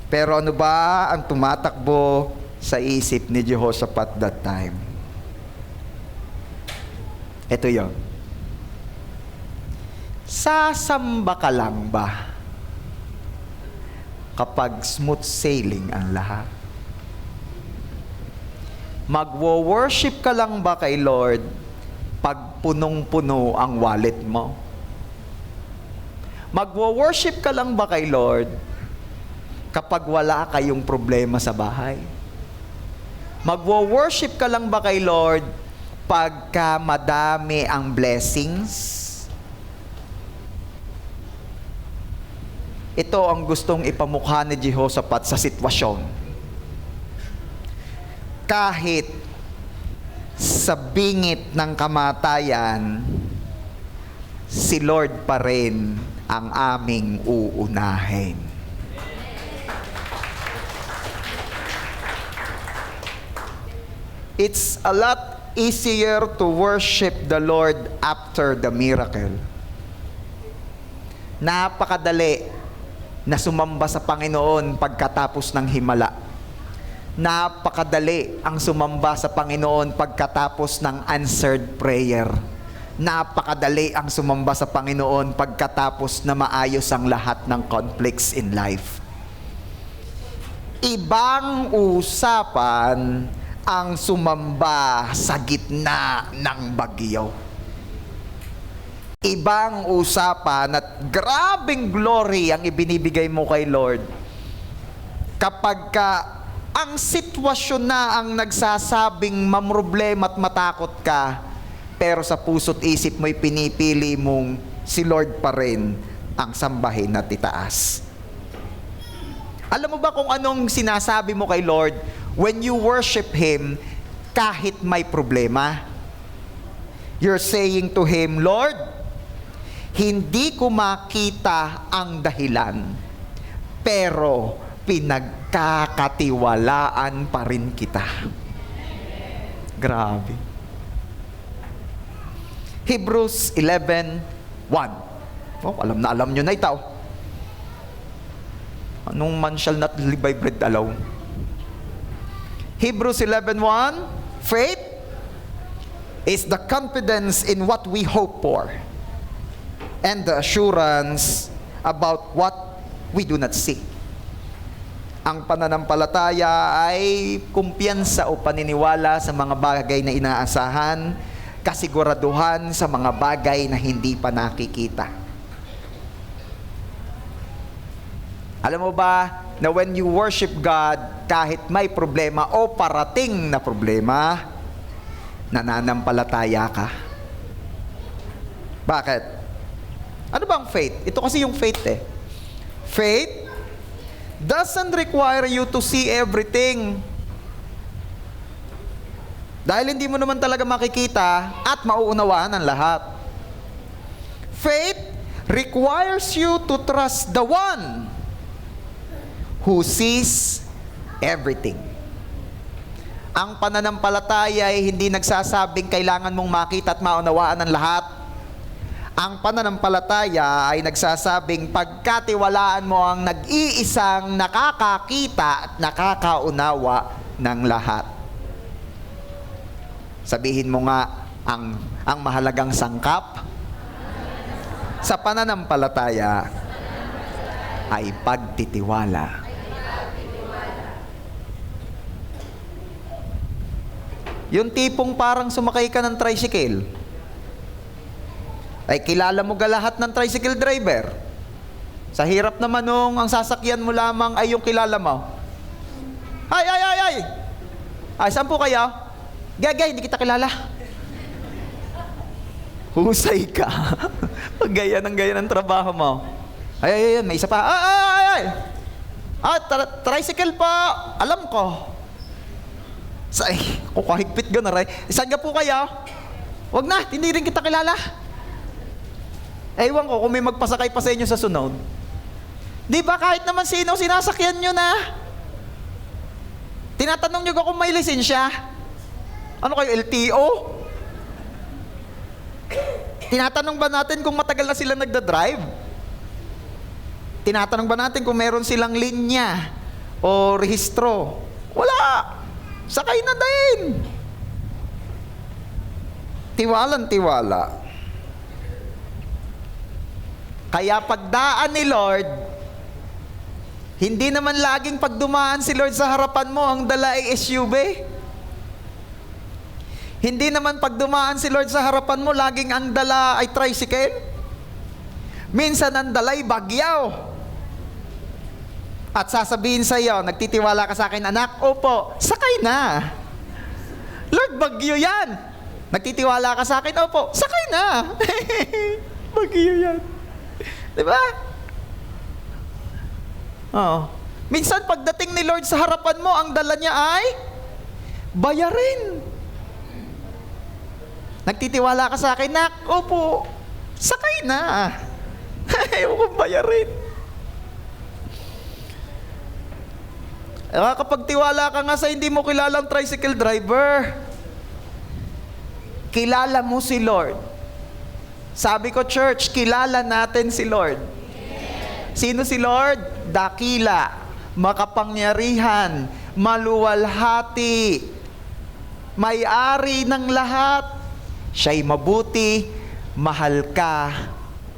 Pero ano ba ang tumatakbo sa isip ni Jehoshaphat that time? Ito yon. Sasamba ka lang ba kapag smooth sailing ang lahat? Magwo-worship ka lang ba kay Lord pag punong-puno ang wallet mo? Magwo-worship ka lang ba kay Lord kapag wala kayong problema sa bahay? Magwo-worship ka lang ba kay Lord pagka madami ang blessings? Ito ang gustong ipamukha ni Jehoshaphat sa sitwasyon. Kahit sa bingit ng kamatayan, si Lord pa rin ang aming uunahin. It's a lot easier to worship the Lord after the miracle. Napakadali na sumamba sa Panginoon pagkatapos ng himala. Napakadali ang sumamba sa Panginoon pagkatapos ng answered prayer. Napakadali ang sumamba sa Panginoon pagkatapos na maayos ang lahat ng conflicts in life. Ibang usapan ang sumamba sa gitna ng bagyo. Ibang usapan at grabing glory ang ibinibigay mo kay Lord kapag ang sitwasyon na ang nagsasabing mamroblema at matakot ka, pero sa puso't isip mo'y pinipili mong si Lord pa rin ang sambahin at itaas. Alam mo ba kung anong sinasabi mo kay Lord when you worship Him kahit may problema? You're saying to Him, "Lord, hindi ko makita ang dahilan, pero pinagkakatiwalaan pa rin kita. Grabe. Hebrews 11:1. Oh, alam nyo na ito. Anong man shall not live by bread alone? Hebrews 11:1, faith is the confidence in what we hope for and the assurance about what we do not see. Ang pananampalataya ay kumpiyansa o paniniwala sa mga bagay na inaasahan, kasiguraduhan sa mga bagay na hindi pa nakikita. Alam mo ba na when you worship God, kahit may problema o parating na problema, nananampalataya ka? Bakit? Ano bang faith? Ito kasi yung faith eh. Faith doesn't require you to see everything. Dahil hindi mo naman talaga makikita at mauunawaan ang lahat. Faith requires you to trust the one who sees everything. Ang pananampalataya ay hindi nagsasabing kailangan mong makita at maunawaan ang lahat. Ang pananampalataya ay nagsasabing pagkatiwalaan mo ang nag-iisang nakakakita at nakakaunawa ng lahat. Sabihin mo nga ang mahalagang sangkap sa pananampalataya ay pagtitiwala. Yung tipong parang sumakay ka ng tricycle, ay kilala mo ga lahat ng tricycle driver. Sa hirap naman nung ang sasakyan mo lamang ay yung kilala mo. Ay, saan po kayo? Gagay, hindi kita kilala. Husay ka. Gaya ng trabaho mo. Ay, may isa pa. Tricycle po. Alam ko. Kukahigpit gano'n, ray. Saan ka po kayo? Wag na, hindi rin kita kilala. Ewan ko kung may magpasakay pa sa inyo sa sunod. Di ba kahit naman sino sinasakyan nyo na? Tinatanong nyo kung may lisensya? Ano kayo, LTO? Tinatanong ba natin kung matagal na sila nagdadrive? Tinatanong ba natin kung meron silang linya o rehistro? Wala! Sakay na din! Tiwalang-tiwala. Kaya pagdaan ni Lord, hindi naman laging pagdumaan si Lord sa harapan mo, ang dala ay SUV. Hindi naman pagdumaan si Lord sa harapan mo, laging ang dala ay tricycle. Minsan ang dala ay bagyaw. At sasabihin sa iyo, nagtitiwala ka sa akin, anak, opo, sakay na. Lord, bagyo yan. Nagtitiwala ka sa akin, opo, sakay na. Bagyo yan. Diba? Oo. Minsan pagdating ni Lord sa harapan mo, ang dala niya ay bayarin. Nagtitiwala ka sa akin, nak, opo, sakay na. Ayaw kong bayarin. Kapag tiwala ka nga sa hindi mo kilalang tricycle driver, kilala mo si Lord. Sabi ko, church, kilala natin si Lord. Sino si Lord? Dakila, makapangyarihan, maluwalhati, may-ari ng lahat. Siya'y mabuti, mahal ka,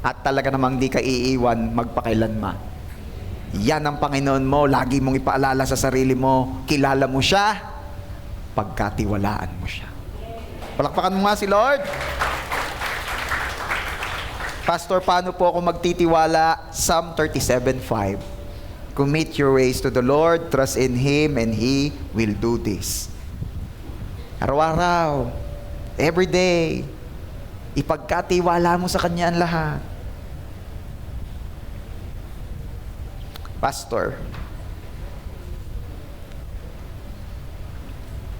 at talaga namang di ka iiwan magpakailanman. Yan ang Panginoon mo, lagi mong ipaalala sa sarili mo, kilala mo siya, pagkatiwalaan mo siya. Palakpakan mo nga si Lord. Pastor, paano po ako magtitiwala? Psalm 37:5. Commit your ways to the Lord, trust in Him, and He will do this. Araw-araw, every day, ipagkatiwala mo sa Kanya ang lahat. Pastor,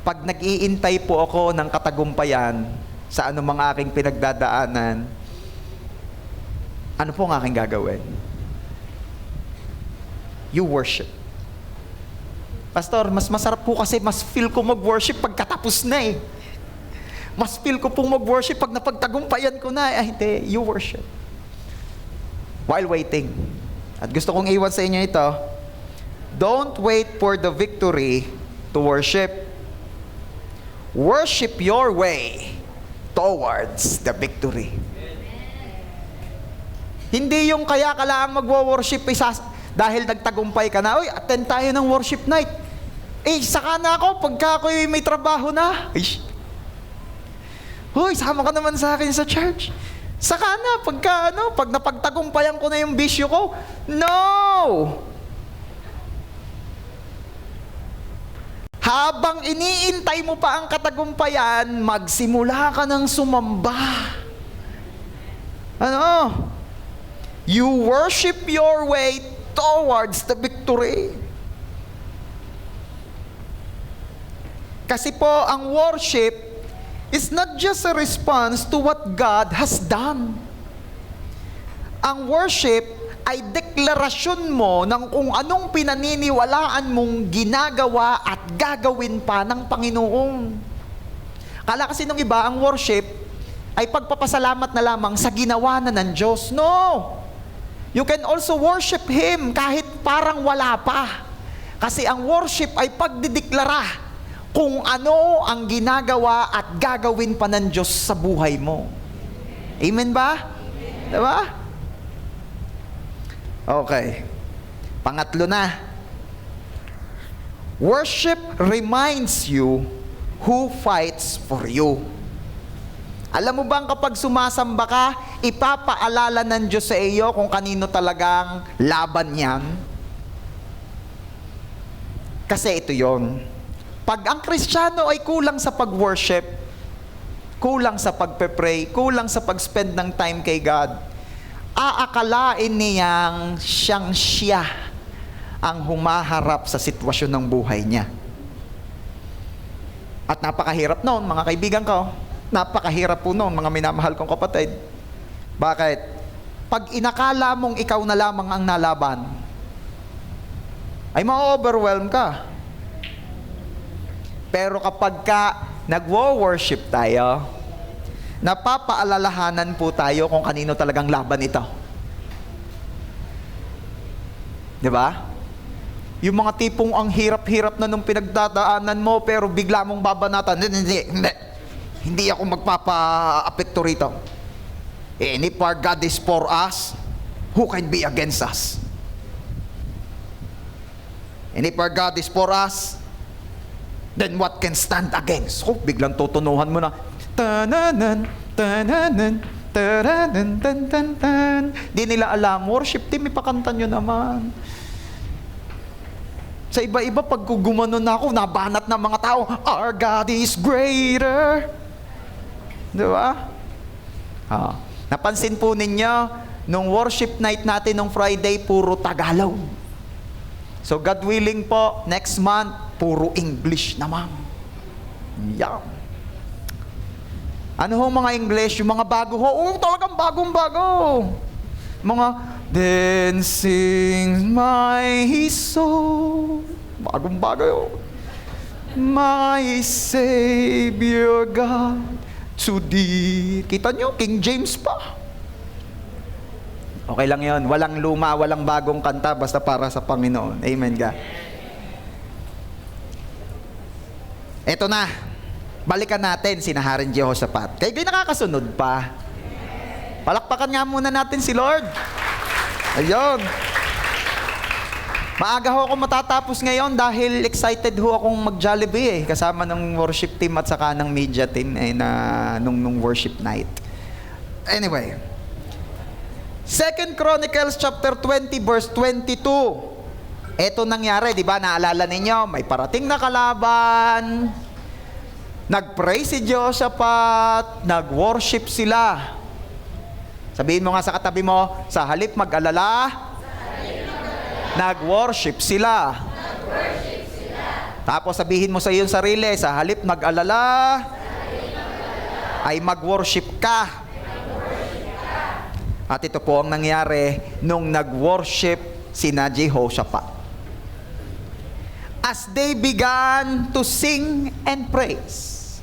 pag nag-iintay po ako ng katagumpayan sa anumang aking pinagdadaanan, ano po ang aking gagawin? You worship. Pastor, mas masarap po kasi mas feel ko mag-worship pagkatapos na eh. Mas feel ko pong mag-worship pag napagtagumpayan ko na. Ay, hindi, you worship. While waiting. At gusto kong iwan sa inyo ito, don't wait for the victory to worship. Worship your way towards the victory. Hindi yung kaya ka lang magwo-worship dahil nagtagumpay ka na, uy, attend tayo ng worship night. Saka na ako pagka ako may trabaho na. Uy, sama ka naman sa akin sa church. Saka na pag napagtagumpayan ko na yung bisyo ko. No! Habang iniintay mo pa ang katagumpayan, magsimula ka ng sumamba. You worship your way towards the victory. Kasi po, ang worship is not just a response to what God has done. Ang worship ay deklarasyon mo ng kung anong pinaniniwalaan mong ginagawa at gagawin pa ng Panginoon. Kala kasi nung iba, ang worship ay pagpapasalamat na lamang sa ginawa na ng Diyos. No! You can also worship Him kahit parang wala pa. Kasi ang worship ay pagdideklara kung ano ang ginagawa at gagawin pa ng Diyos sa buhay mo. Amen ba? Diba? Okay. Pangatlo na. Worship reminds you who fights for you. Alam mo bang kapag sumasamba ka, ipapaalala ng Diyos sa iyo kung kanino talagang laban yan? Kasi ito yon. Pag ang Kristiyano ay kulang sa pag-worship, kulang sa pagpe-pray, kulang sa pag-spend ng time kay God, aakalain niyang siya ang humaharap sa sitwasyon ng buhay niya. At napakahirap noon, mga kaibigan ko. Napakahirap po noon, mga minamahal kong kapatid. Bakit? Pag inakala mong ikaw na lamang ang nalaban, ay ma-overwhelm ka. Pero kapag nagwo-worship tayo, napapaalalahanan po tayo kung kanino talagang laban ito. Diba? Yung mga tipong ang hirap-hirap na nung pinagdadaanan mo, pero bigla mong babanatan, hindi ako magpapa-apekto rito. And if our God is for us, who can be against us? And if our God is for us, then what can stand against? Biglang tutunuhan mo na, tananan, tananan, tananan, tan, tan, tan. Di nila alam, worship team, ipakanta nyo naman. Sa iba-iba, pag gumanon na ako, nabanat ng mga tao, our God is greater. Di ba? Napansin po ninyo, nung worship night natin nung Friday, puro Tagalog. So God willing po, next month, puro English naman. Yeah. Ano ho mga English? Yung mga bago ho? Talagang bagong-bago. Mga, then sings my soul. Bagong-bago. My Savior God to thee. Kita nyo, King James pa. Okay lang yon. Walang luma, walang bagong kanta, basta para sa Panginoon. Amen ka. Eto na. Balikan natin si Haring Jehoshaphat. Kaya di nakakasunod pa. Palakpakan nga muna natin si Lord. Ayun. Maaga ho ako matatapos ngayon dahil excited ho akong mag-Jollibee kasama ng worship team at saka ng media team nung worship night. Anyway, 2 Chronicles chapter 20 verse 22. Ito nangyari, di ba? Naalala ninyo, may parating na kalaban. Nag-pray si Jehoshaphat, nag-worship sila. Sabihin mo nga sa katabi mo, sa halip mag-alala, nag-worship sila. Tapos sabihin mo sa iyong sarili, sa halip mag-alala, ay mag-worship ka. At ito po ang nangyari nung nag-worship sina Jehoshaphat. as they began to sing and praise.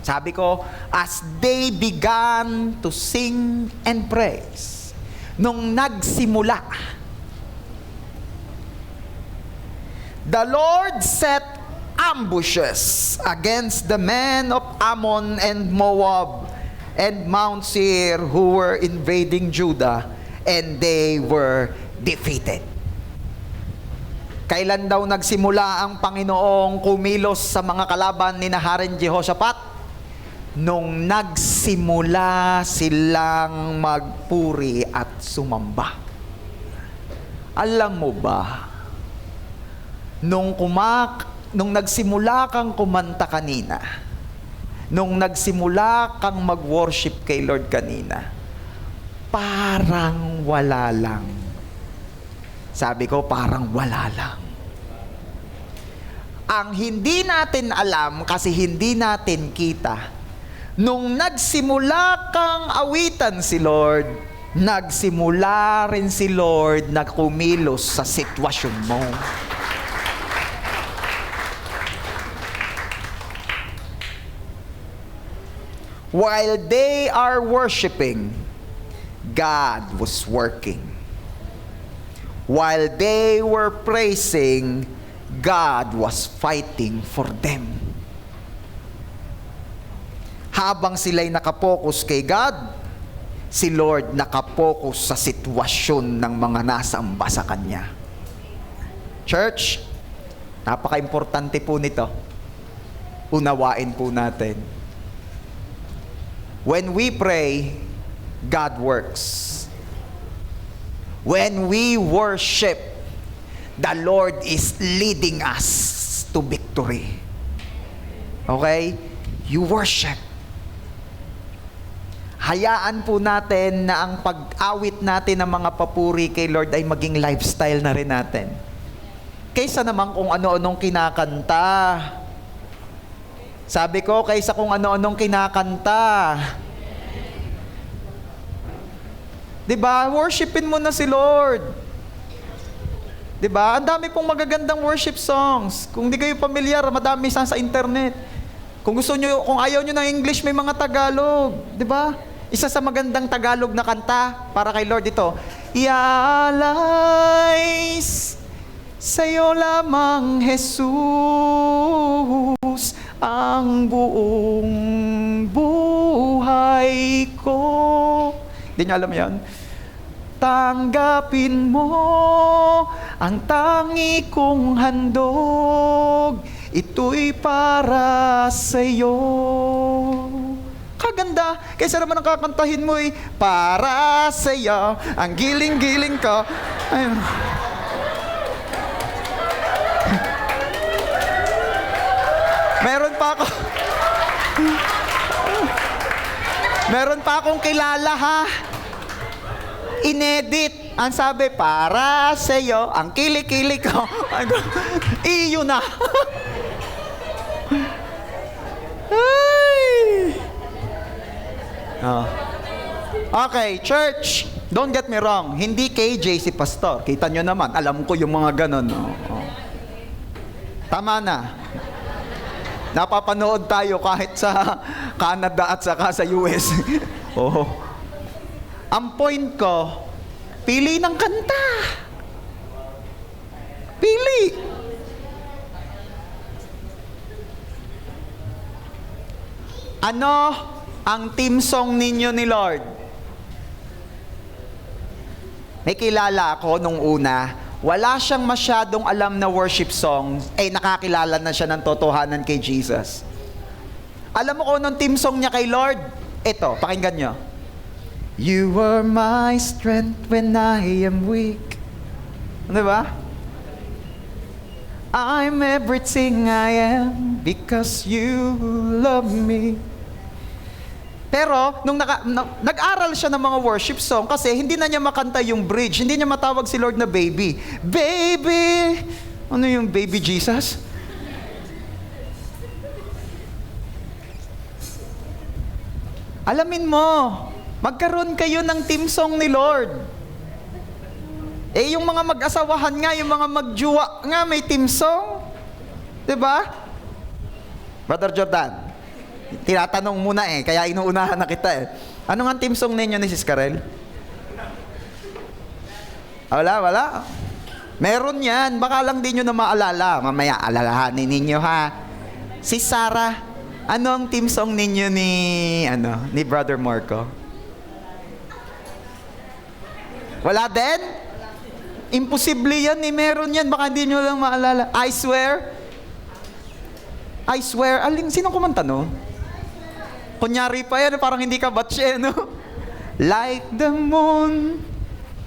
Sabi ko, as they began to sing and praise. Nung nagsimula, the Lord set ambushes against the men of Ammon and Moab and Mount Seir who were invading Judah, and they were defeated. Kailan daw nagsimula ang Panginoong kumilos sa mga kalaban ni Haring Jehoshaphat? Nung nagsimula silang magpuri at sumamba. Alam mo ba, nung nagsimula kang kumanta kanina, nung nagsimula kang mag-worship kay Lord kanina, parang wala lang. Sabi ko, parang wala lang. Ang hindi natin alam kasi hindi natin kita, nung nagsimula kang awitan si Lord, nagsimula rin si Lord na kumilos sa sitwasyon mo. While they are worshiping, God was working. While they were praising, God was fighting for them. Habang sila'y nakapokus kay God, si Lord nakapokus sa sitwasyon ng mga nasamba sa Kanya. Church, napaka-importante po nito. Unawain po natin. When we pray, God works. When we worship, the Lord is leading us to victory. Okay? You worship. Hayaan po natin na ang pag-awit natin ng mga papuri kay Lord ay maging lifestyle na rin natin. Kaysa naman kung ano-anong kinakanta. Sabi ko, kaysa kung ano-anong kinakanta. Diba? Worshipin mo na si Lord. Diba? Ang dami pong magagandang worship songs. Kung di kayo pamilyar, madami sa internet. Kung gusto nyo, kung ayaw nyo ng English, may mga Tagalog. Diba? Isa sa magandang Tagalog na kanta para kay Lord ito. Iaalay sa'yo lamang, Jesus, ang buong buhay ko. Hindi nyo alam yan? Tanggapin mo ang tangi kong handog, ito'y para sa'yo. Kaganda. Kaysa naman ang kakantahin mo para sa'yo, ang giling-giling ko. Ayun. Meron pa akong kilala ha. Inedit. Ang sabi, para sa'yo, ang kili-kili ko. Iyo na. Ay. Oh. Okay, church. Don't get me wrong. Hindi KJ si pastor. Kita nyo naman. Alam ko yung mga ganon. Oh. Tama na. Napapanood tayo kahit sa Canada at saka sa US. Oh. Ang point ko, pili ng kanta. Pili. Ano ang team song ninyo ni Lord? May kilala ako nung una, wala siyang masyadong alam na worship song, nakakilala na siya ng totohanan kay Jesus. Alam mo kung anong team song niya kay Lord? Ito, pakinggan nyo. You are my strength when I am weak. Ano ba? I'm everything I am because you love me. Pero, nung nag-aral siya ng mga worship song, kasi hindi na niya makanta yung bridge, hindi niya matawag si Lord na baby. Baby! Ano yung baby Jesus? Alamin mo, magkaroon kayo ng team song ni Lord. Eh, yung mga mag-asawahan nga, yung mga magjuwa nga, may team song. Diba? Brother Jordan, tinatanong muna eh, kaya inuunahan na kita eh. Ano nga team song ninyo ni Sis Karel? Wala. Meron yan, baka lang di nyo na maalala. Mamaya, alalahanin ninyo ha. Si Sarah, ano ang team song ninyo ni Brother Marco? Wala din? Imposible yan eh, meron yan, baka di nyo lang maalala. I swear, sino kumanta no? Kunyari pa yan, parang hindi ka batch eh, no? Like the moon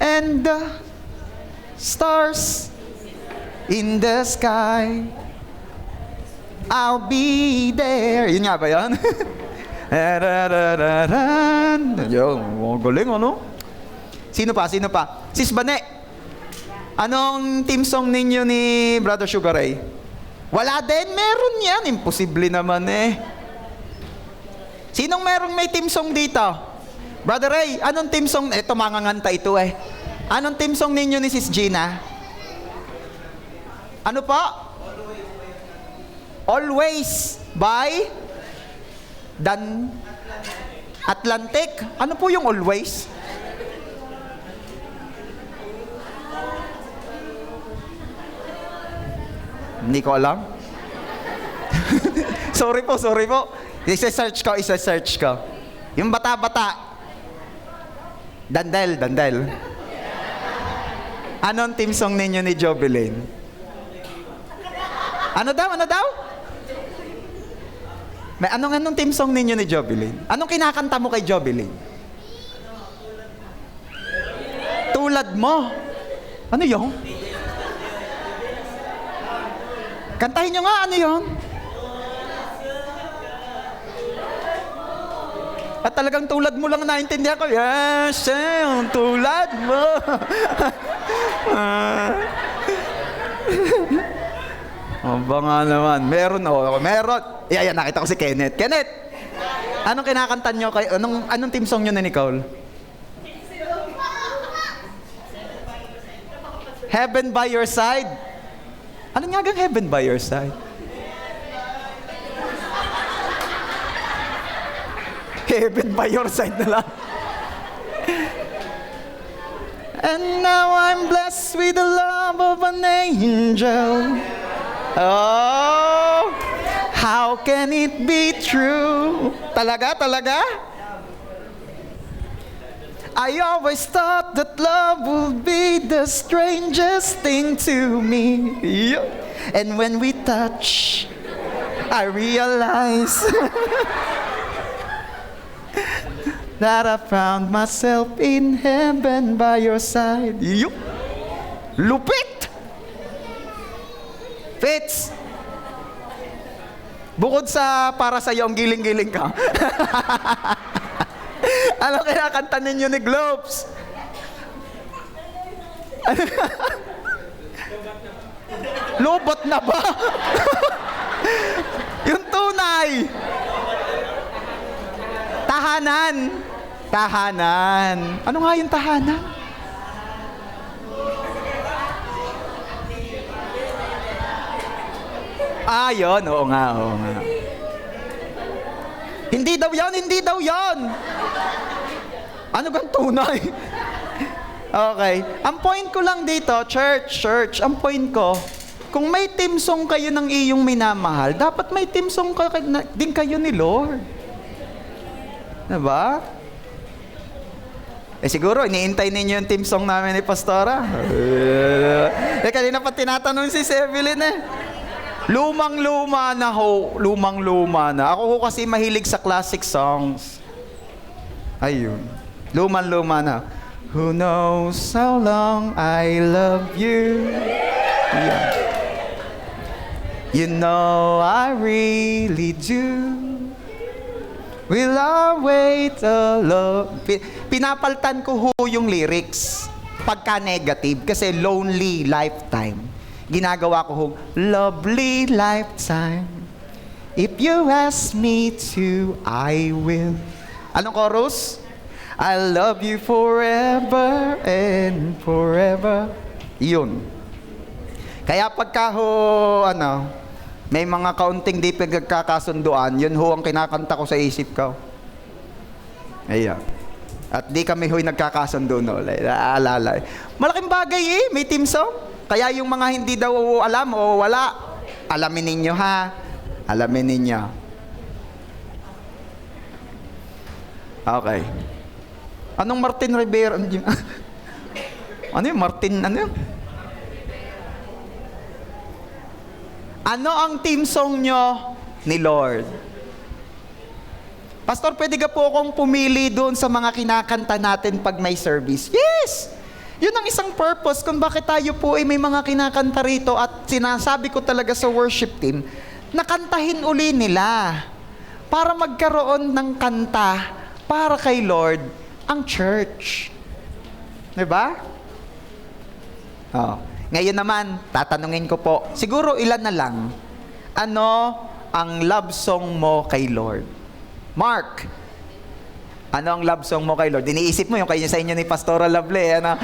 and the stars in the sky, I'll be there. Yun nga ba yan? Yung galing ano? Sino pa? Sis Bane, anong team song ninyo ni Brother Sugar Ray? Wala din, meron yan. Imposible naman eh. Sinong may team song dito? Brother Ray, anong team song? Ito, manganganta ito eh. Anong team song ninyo ni Sis Gina? Ano pa? Always by Dan Atlantic. Ano po yung always? Hindi ko alam. sorry po. Isa-search ko. Yung bata-bata. Dandel. Anong team song ninyo ni Jobeline? Ano daw? May anong team song ninyo ni Jobeline? Anong kinakanta mo kay Jobeline? Tulad mo. Ano yun? Kantahin nyo nga, ano yun? At talagang tulad mo lang naintindihan ko. Yes, tulad mo. Ba nga naman. Meron. Yan, nakita ko si Kenneth. Kenneth! Anong kinakanta nyo? Anong team song nyo na Nicole? Heaven by Your Side. Ano nga gang Heaven by Your Side? Heaven by Your Side na lang. And now I'm blessed with the love of an angel. Oh, how can it be true? Talaga? I always thought that love would be the strangest thing to me. And when we touch, I realize that I found myself in heaven by your side. Lupit! Fitz! Bukod sa para sa'yo ang giling-giling ka. Ano kinakanta ninyo ni Globes? Lobot na ba? Yung tunay. Tahanan. Ano nga yung tahanan? Yun. Oo nga. Hindi daw yan. Ano kang tunay? Okay. Ang point ko lang dito, church, ang point ko, kung may team song kayo ng iyong minamahal, dapat may team song din kayo ni Lord. Diba? Siguro, iniintay ninyo yung team song namin ni Pastora. Kanina pa tinatanong si Evelyn eh. Lumang-luma na. Ako ho kasi mahilig sa classic songs. Ayun. Lumang-luma na. Who knows how long I love you? Yeah. You know I really do. Will I wait alone? Pinapaltan ko ho yung lyrics pagka negative kasi lonely lifetime. Ginagawa ko hong lovely lifetime. If you ask me to, I will. Anong chorus? I love you forever and forever. Yun. Kaya pagka may mga kaunting di pagkakasunduan, yun ho ang kinakanta ko sa isip ko. Ayan. At di kami ho'y nagkakasundo no. Naalala. Malaking bagay may team song. Kaya yung mga hindi daw alam o wala, alamin ninyo ha. Alamin ninyo. Okay. Anong Martin Rivera? Ano yung Martin? Ano yung? Ano ang team song nyo ni Lord? Pastor, pwede ka po akong pumili doon sa mga kinakanta natin pag may service? Yes! Yun ang isang purpose kung bakit tayo po ay may mga kinakanta rito at sinasabi ko talaga sa worship team, nakantahin uli nila para magkaroon ng kanta para kay Lord ang church. Diba? Oh. Ngayon naman, tatanungin ko po, siguro ilan na lang, ano ang love song mo kay Lord? Mark, ano ang love song mo kay Lord? Iniisip mo yung kayo sa inyo ni Pastora Lovely, ano?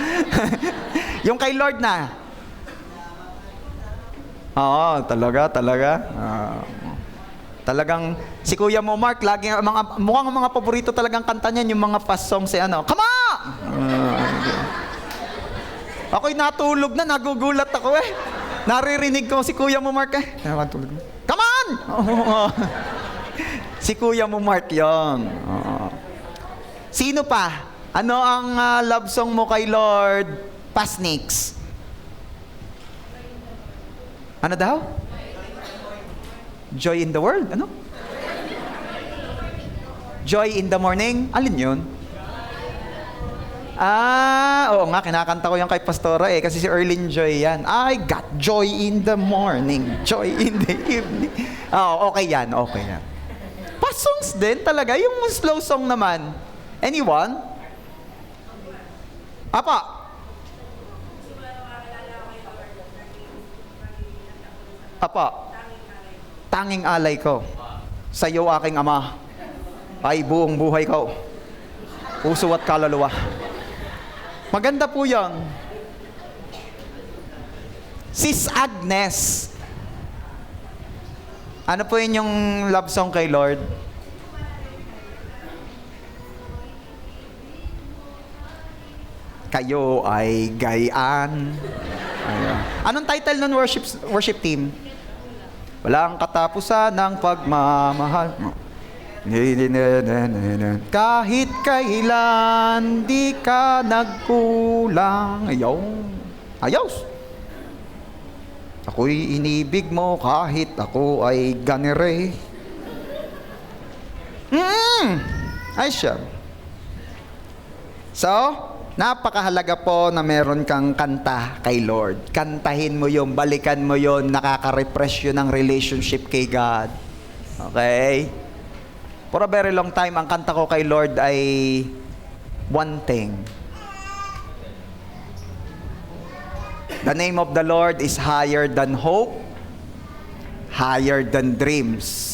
Yung kay Lord na. Oo, talaga. Talagang, si Kuya mo Mark, lagi, mukhang mga paborito talagang kanta niyan, yung mga past songs, come on! Ako'y natulog na, nagugulat ako Naririnig ko si Kuya mo Mark Come on! Si Kuya mo Mark yun. Sino pa? Ano ang love song mo kay Lord? Pasnix. Ano daw? Joy in the world. Ano? Joy in the morning. Alin yun? Oo nga, kinakanta ko yung kay Pastora kasi si Erlyn Joy yan. I got joy in the morning, joy in the evening. Okay yan. Past songs din talaga, yung slow song naman. Anyone? Apa? Tanging alay ko sa iyo aking Ama ay buong buhay ko, puso at kaluluwa. Maganda po yan. Sis Agnes, ano po yun yung love song kay Lord? Kayo ay gayaan. Anong title ng worship team? Walang katapusan ng pagmamahal. Kahit kailan di ka nagkulang. Ayos. Ako'y inibig mo kahit ako ay ganire. Ay siya. So, napakahalaga po na meron kang kanta kay Lord. Kantahin mo yun, balikan mo yun, nakaka-refresh yun ng relationship kay God. Okay? For a very long time, ang kanta ko kay Lord ay one thing. The name of the Lord is higher than hope, higher than dreams.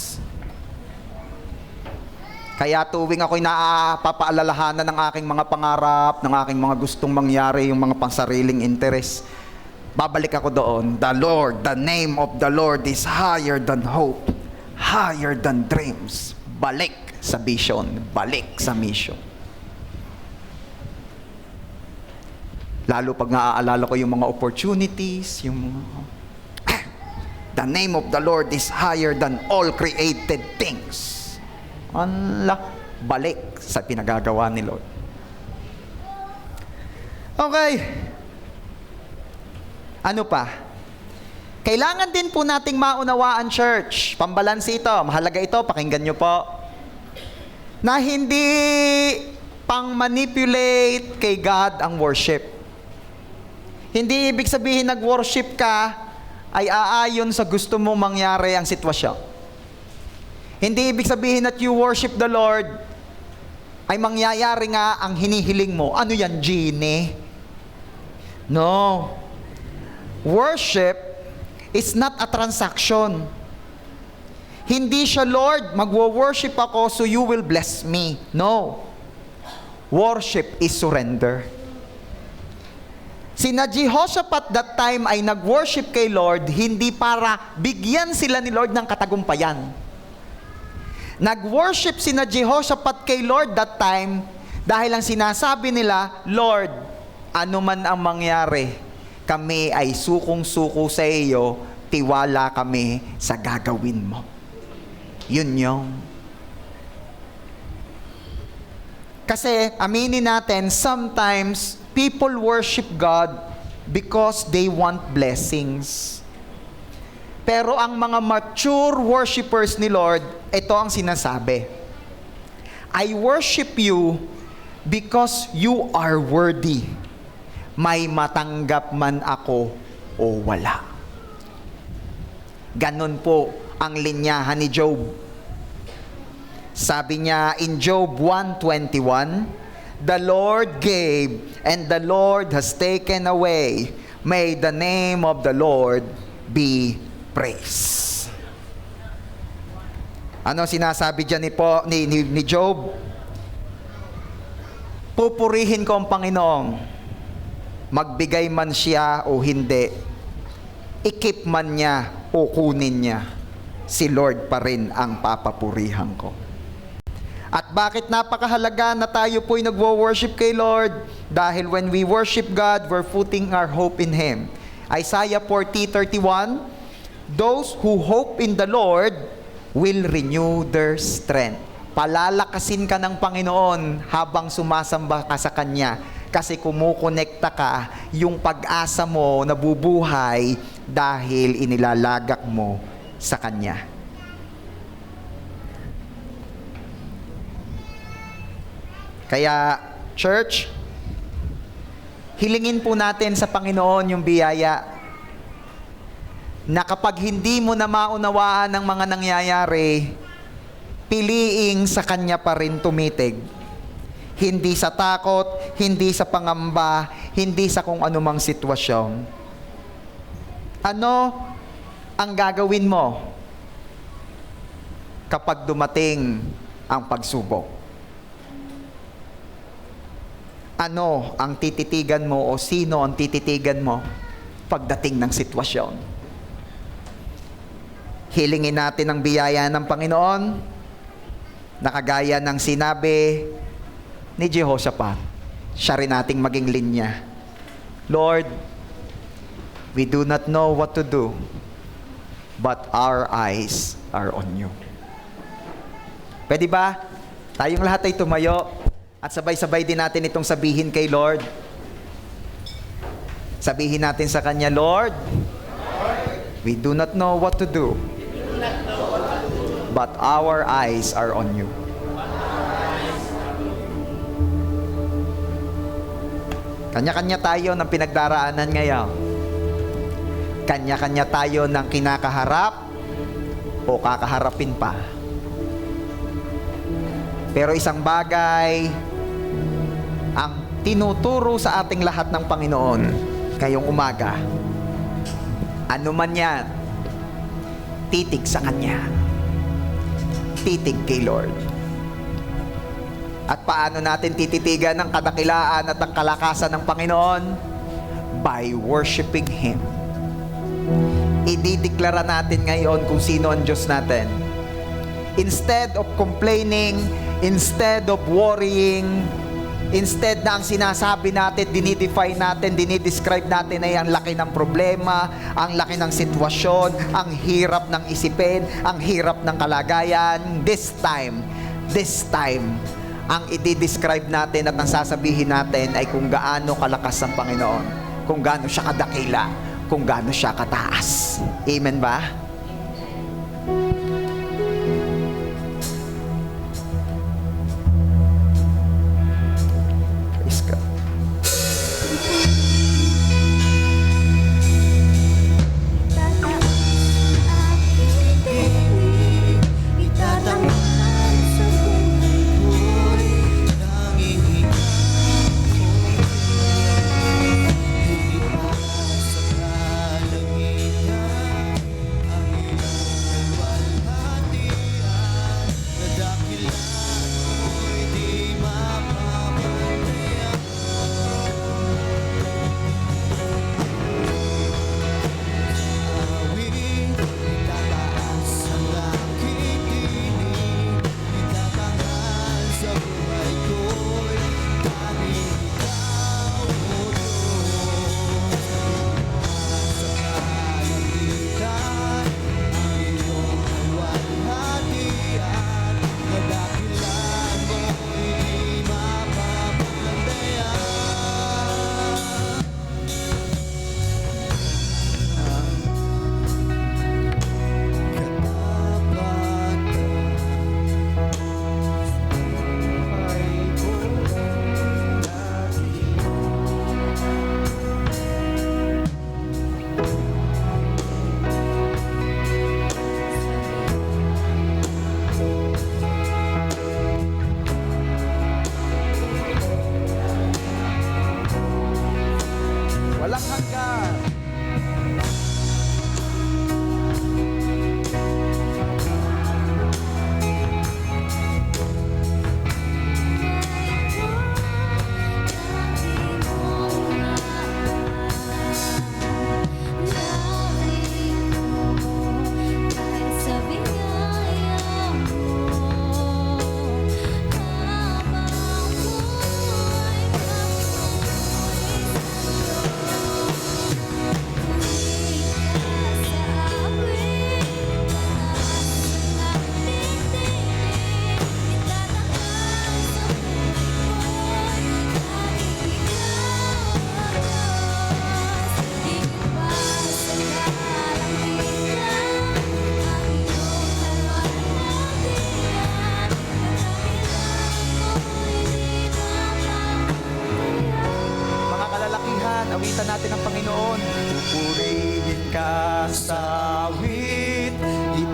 Kaya tuwing ako'y napapaalalahanan ng aking mga pangarap, ng aking mga gustong mangyari, yung mga pansariling interes, babalik ako doon. The Lord, the name of the Lord is higher than hope, higher than dreams. Balik sa vision, balik sa mission. Lalo pag naaalala ko yung mga opportunities, yung mga... The name of the Lord is higher than all created things. Balik sa pinagagawa ni Lord. Okay. Ano pa? Kailangan din po nating maunawaan, church. Pambalansi ito. Mahalaga ito. Pakinggan nyo po. Na hindi pang-manipulate kay God ang worship. Hindi ibig sabihin nag-worship ka ay aayon sa gusto mong mangyari ang sitwasyon. Hindi ibig sabihin that you worship the Lord ay mangyayari nga ang hinihiling mo. Ano yan, genie? No. Worship is not a transaction. Hindi siya, Lord, magwo-worship ako so you will bless me. No. Worship is surrender. Sina Jehoshaphat that time ay nag-worship kay Lord, hindi para bigyan sila ni Lord ng katagumpayan. Nag-worship sina Jehoshaphat kay Lord that time dahil ang sinasabi nila, Lord, ano man ang mangyari, kami ay sukong-suko sa iyo, tiwala kami sa gagawin mo. Yun yung. Kasi aminin natin, sometimes people worship God because they want blessings. Pero ang mga mature worshipers ni Lord, ito ang sinasabi. I worship you because you are worthy. May matanggap man ako o wala. Ganon po ang linyahan ni Job. Sabi niya in Job 1:21, the Lord gave and the Lord has taken away. May the name of the Lord be praised. Ano sinasabi diyan ni Job? Pupurihin ko ang Panginoong, magbigay man siya o hindi, ikip man niya o kunin niya, si Lord pa rin ang papapurihan ko. At bakit napakahalaga na tayo po'y nagwo-worship kay Lord? Dahil when we worship God, we're putting our hope in Him. Isaiah 40:31, those who hope in the Lord will renew their strength. Palalakasin ka ng Panginoon habang sumasamba ka sa Kanya. Kasi kumukonekta ka, yung pag-asa mo nabubuhay dahil inilalagak mo sa Kanya. Kaya, church, hilingin po natin sa Panginoon yung biyaya na kapag hindi mo na maunawaan ang mga nangyayari, piliing sa Kanya pa rin tumitig. Hindi sa takot, hindi sa pangamba, hindi sa kung anumang sitwasyon. Ano ang gagawin mo kapag dumating ang pagsubok? Ano ang tititigan mo o sino ang tititigan mo pagdating ng sitwasyon? Hilingin natin ang biyaya ng Panginoon na kagaya ng sinabi ni Jehoshaphat. Siya rin nating maging linya. Lord, we do not know what to do, but our eyes are on you. Pwede ba? Tayong lahat ay tumayo at sabay-sabay din natin itong sabihin kay Lord. Sabihin natin sa Kanya, Lord, we do not know what to do, but our eyes are on you. Kanya-kanya tayo ng pinagdaraanan ngayon. Kanya-kanya tayo ng kinakaharap o kakaharapin pa. Pero isang bagay ang tinuturo sa ating lahat ng Panginoon ngayong umaga. Ano man yan, titig sa Kanya. Titig kay Lord. At paano natin tititigan ang kadakilaan at ang kalakasan ng Panginoon? By worshiping Him. Idideklara natin ngayon kung sino ang Diyos natin. Instead of complaining, instead of worrying, instead na ang sinasabi natin, dinidefine natin, dinidescribe natin ay ang laki ng problema, ang laki ng sitwasyon, ang hirap ng isipin, ang hirap ng kalagayan. This time, ang i-describe natin at ang sasabihin natin ay kung gaano kalakas ang Panginoon, kung gaano siya kadakila, kung gaano siya kataas. Amen ba? Praise God.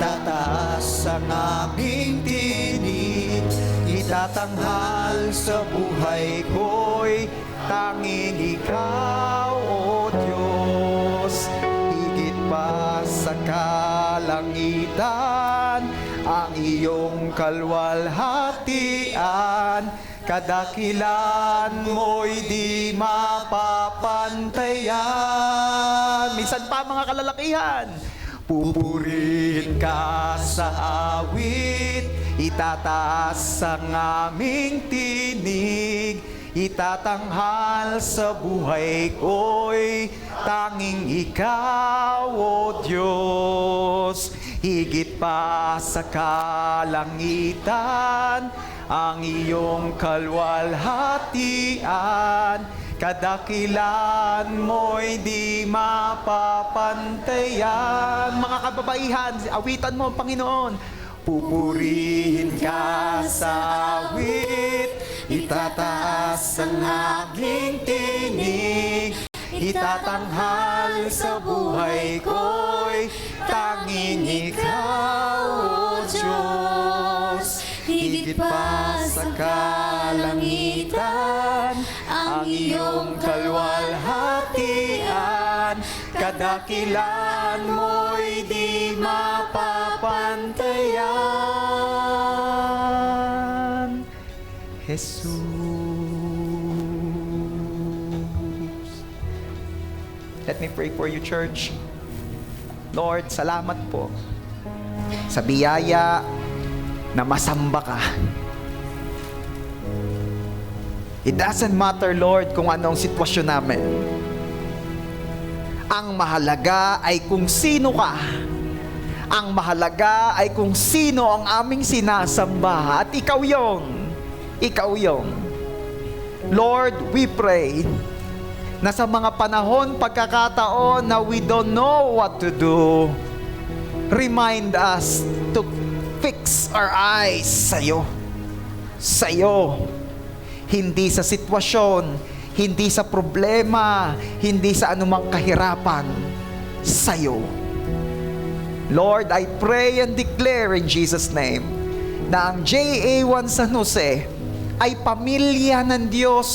Itataas ang aming tinig, itatanghal sa buhay ko'y tanging Ikaw, O Diyos. Higit pa sa kalangitan, ang iyong kalwalhatian, kadakilan mo'y di mapapantayan. Minsan pa mga kalalakihan, pupurihin ka sa awit, itataas ang aming tinig, itatanghal sa buhay ko'y tanging Ikaw, O Diyos. Higit pa sa kalangitan, ang iyong kalwalhatian, kadakilan mo'y di mapapantayan. Mga kababaihan, awitan mo ang Panginoon. Pupurihin ka sa awit, itataas ang aking tinig, itatanghal sa buhay ko'y tanging Ikaw, O Diyos. Higit pa sa kalangitan, ang iyong kalwalhatian, kadakilan mo'y di mapapantayan. Jesus. Let me pray for you, church. Lord, salamat po sa biyaya na masamba ka. It doesn't matter, Lord, kung anong sitwasyon namin. Ang mahalaga ay kung sino ka. Ang mahalaga ay kung sino ang aming sinasamba. At ikaw yon. Ikaw yon. Lord, we pray na sa mga panahon, pagkakataon na we don't know what to do, remind us to fix our eyes sa'yo. Sa'yo. Hindi sa sitwasyon, hindi sa problema, hindi sa anumang kahirapan. Sa'yo. Lord, I pray and declare in Jesus' name na ang JA1 San Jose ay pamilya ng Diyos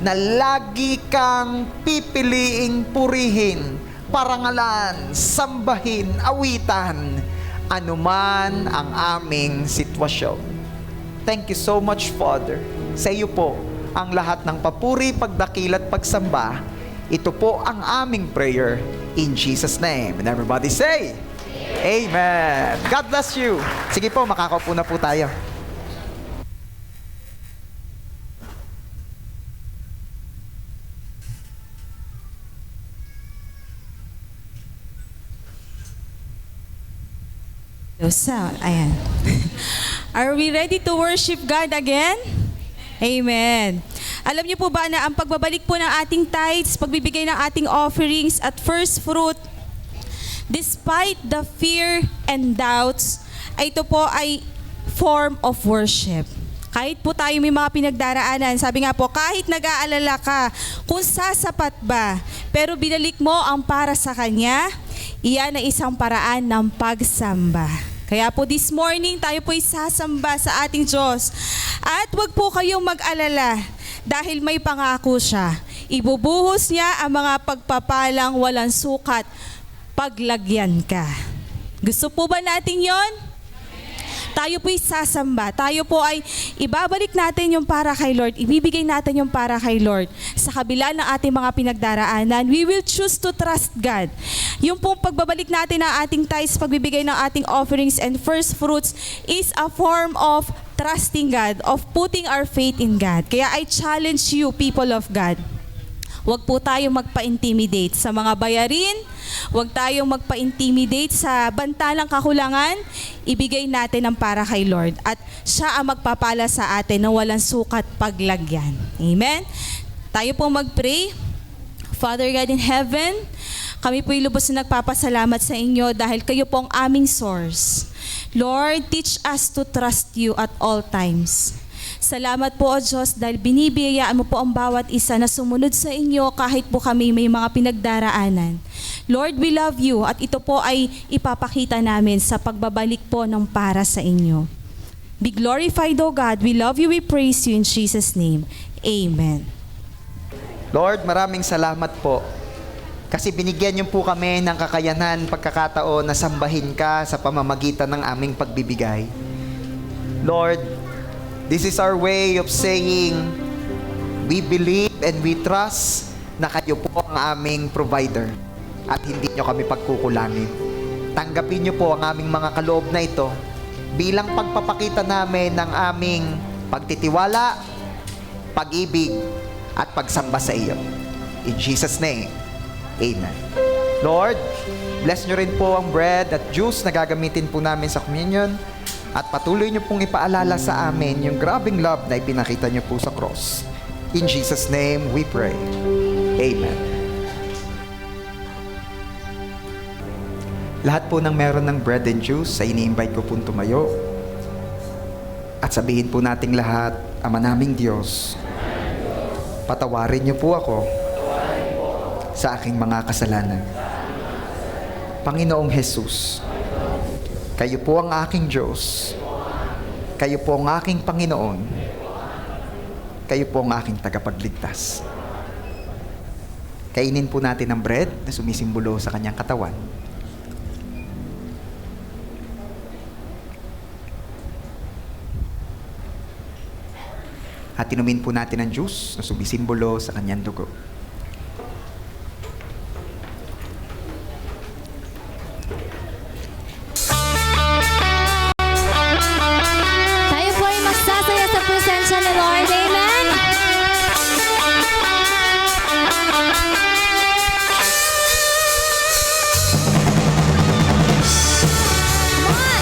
na lagi kang pipiliing purihin, parangalan, sambahin, awitan, anuman ang aming sitwasyon. Thank you so much, Father. Sa iyo po ang lahat ng papuri, pagdakil at pagsamba. Ito po ang aming prayer in Jesus' name. And everybody say, Amen. God bless you. Sige po, makakaupo na po tayo. Sound. Ayan. Are we ready to worship God again? Amen. Alam niyo po ba na ang pagbabalik po ng ating tithes, pagbibigay ng ating offerings at first fruit, despite the fear and doubts, ito po ay form of worship. Kahit po tayo may mga pinagdaraanan, sabi nga po, kahit nag-aalala ka kung sasapat ba, pero binalik mo ang para sa Kanya, iyan ay isang paraan ng pagsamba. Kaya po this morning, tayo po isasamba sa ating Diyos. At wag po kayong mag-alala dahil may pangako siya. Ibubuhos niya ang mga pagpapalang walang sukat, paglagyan ka. Gusto po ba natin yon? Tayo po isasamba. Tayo po ay ibabalik natin yung para kay Lord. Ibibigay natin yung para kay Lord. Sa kabila ng ating mga pinagdaraanan, we will choose to trust God. Yung pong pagbabalik natin ng ating tithes, pagbibigay ng ating offerings and first fruits is a form of trusting God, of putting our faith in God. Kaya I challenge you, people of God. Huwag po tayong magpa-intimidate sa mga bayarin. Huwag tayong magpa-intimidate sa bantalang kakulangan. Ibigay natin ang para kay Lord. At siya ang magpapala sa atin na walang sukat paglagyan. Amen? Tayo pong mag-pray. Father God in heaven, kami po'y lubos na nagpapasalamat sa inyo dahil kayo po ang aming source. Lord, teach us to trust you at all times. Salamat po, O Diyos, dahil binibiyayaan mo po ang bawat isa na sumunod sa inyo kahit po kami may mga pinagdaraanan. Lord, we love you at ito po ay ipapakita namin sa pagbabalik po ng para sa inyo. Be glorified, O God. We love you, we praise you in Jesus' name. Amen. Lord, maraming salamat po. Kasi binigyan niyo po kami ng kakayanan, pagkakataon na sambahin ka sa pamamagitan ng aming pagbibigay. Lord, this is our way of saying, we believe and we trust na kayo po ang aming provider at hindi niyo kami pagkukulangin. Tanggapin niyo po ang aming mga kaloob na ito bilang pagpapakita namin ng aming pagtitiwala, pag-ibig, at pagsamba sa iyo. In Jesus' name, Amen. Lord, bless nyo rin po ang bread at juice na gagamitin po namin sa communion at patuloy nyo pong ipaalala sa amin yung grabing love na ipinakita nyo po sa cross. In Jesus' name, we pray. Amen. Lahat po ng meron ng bread and juice ay ini-invite ko pong tumayo at sabihin po nating lahat, Ama naming Diyos, patawarin niyo po ako sa aking mga kasalanan. Panginoong Jesus, kayo po ang aking Diyos. Kayo po ang aking Panginoon. Kayo po ang aking tagapagligtas. Kainin po natin ang bread na sumisimbolo sa kanyang katawan. At inumin po natin ang juice na sumisimbolo sa kanyang dugo. Tayo po ay magsasaya sa presensya ni Lord. Amen? Come on!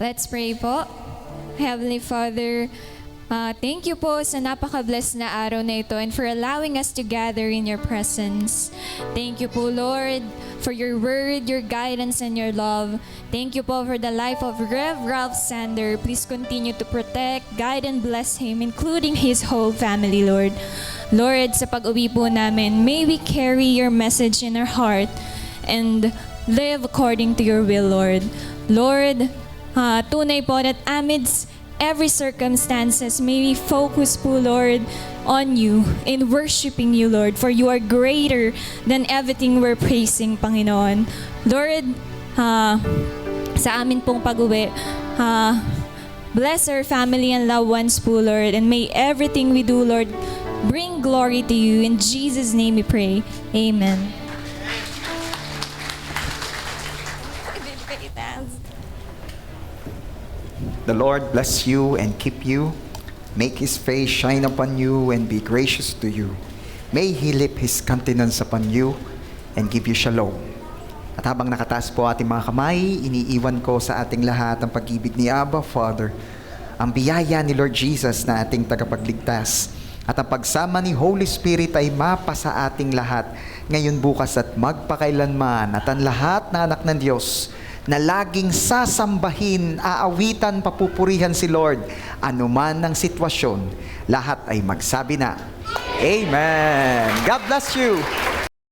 Let's pray po. Heavenly Father, thank you po sa napaka-blessed na araw na ito and for allowing us to gather in your presence. Thank you po, Lord, for your word, your guidance, and your love. Thank you po for the life of Rev. Ralph Sander. Please continue to protect, guide, and bless him, including his whole family, Lord. Lord, sa pag-uwi po namin, may we carry your message in our heart and live according to your will, Lord. Lord, tunay po that amidst every circumstances, may we focus po, Lord, on you, in worshiping you, Lord, for you are greater than everything we're praising, Panginoon. Lord, sa amin pong pag-uwi, bless our family and loved ones po, Lord, and may everything we do, Lord, bring glory to you. In Jesus' name we pray. Amen. The Lord bless you and keep you. Make His face shine upon you and be gracious to you. May He lift His countenance upon you and give you shalom. At habang nakataas po ating mga kamay, iniiwan ko sa ating lahat ang pag-ibig ni Abba Father, ang biyaya ni Lord Jesus na ating tagapagligtas, at ang pagsama ni Holy Spirit ay mapa sa ating lahat, ngayon, bukas at magpakailanman, at ang lahat na anak ng Diyos na laging sasambahin, aawitan, papupurihan si Lord, anuman ang sitwasyon, lahat ay magsabi na, Amen. God bless you.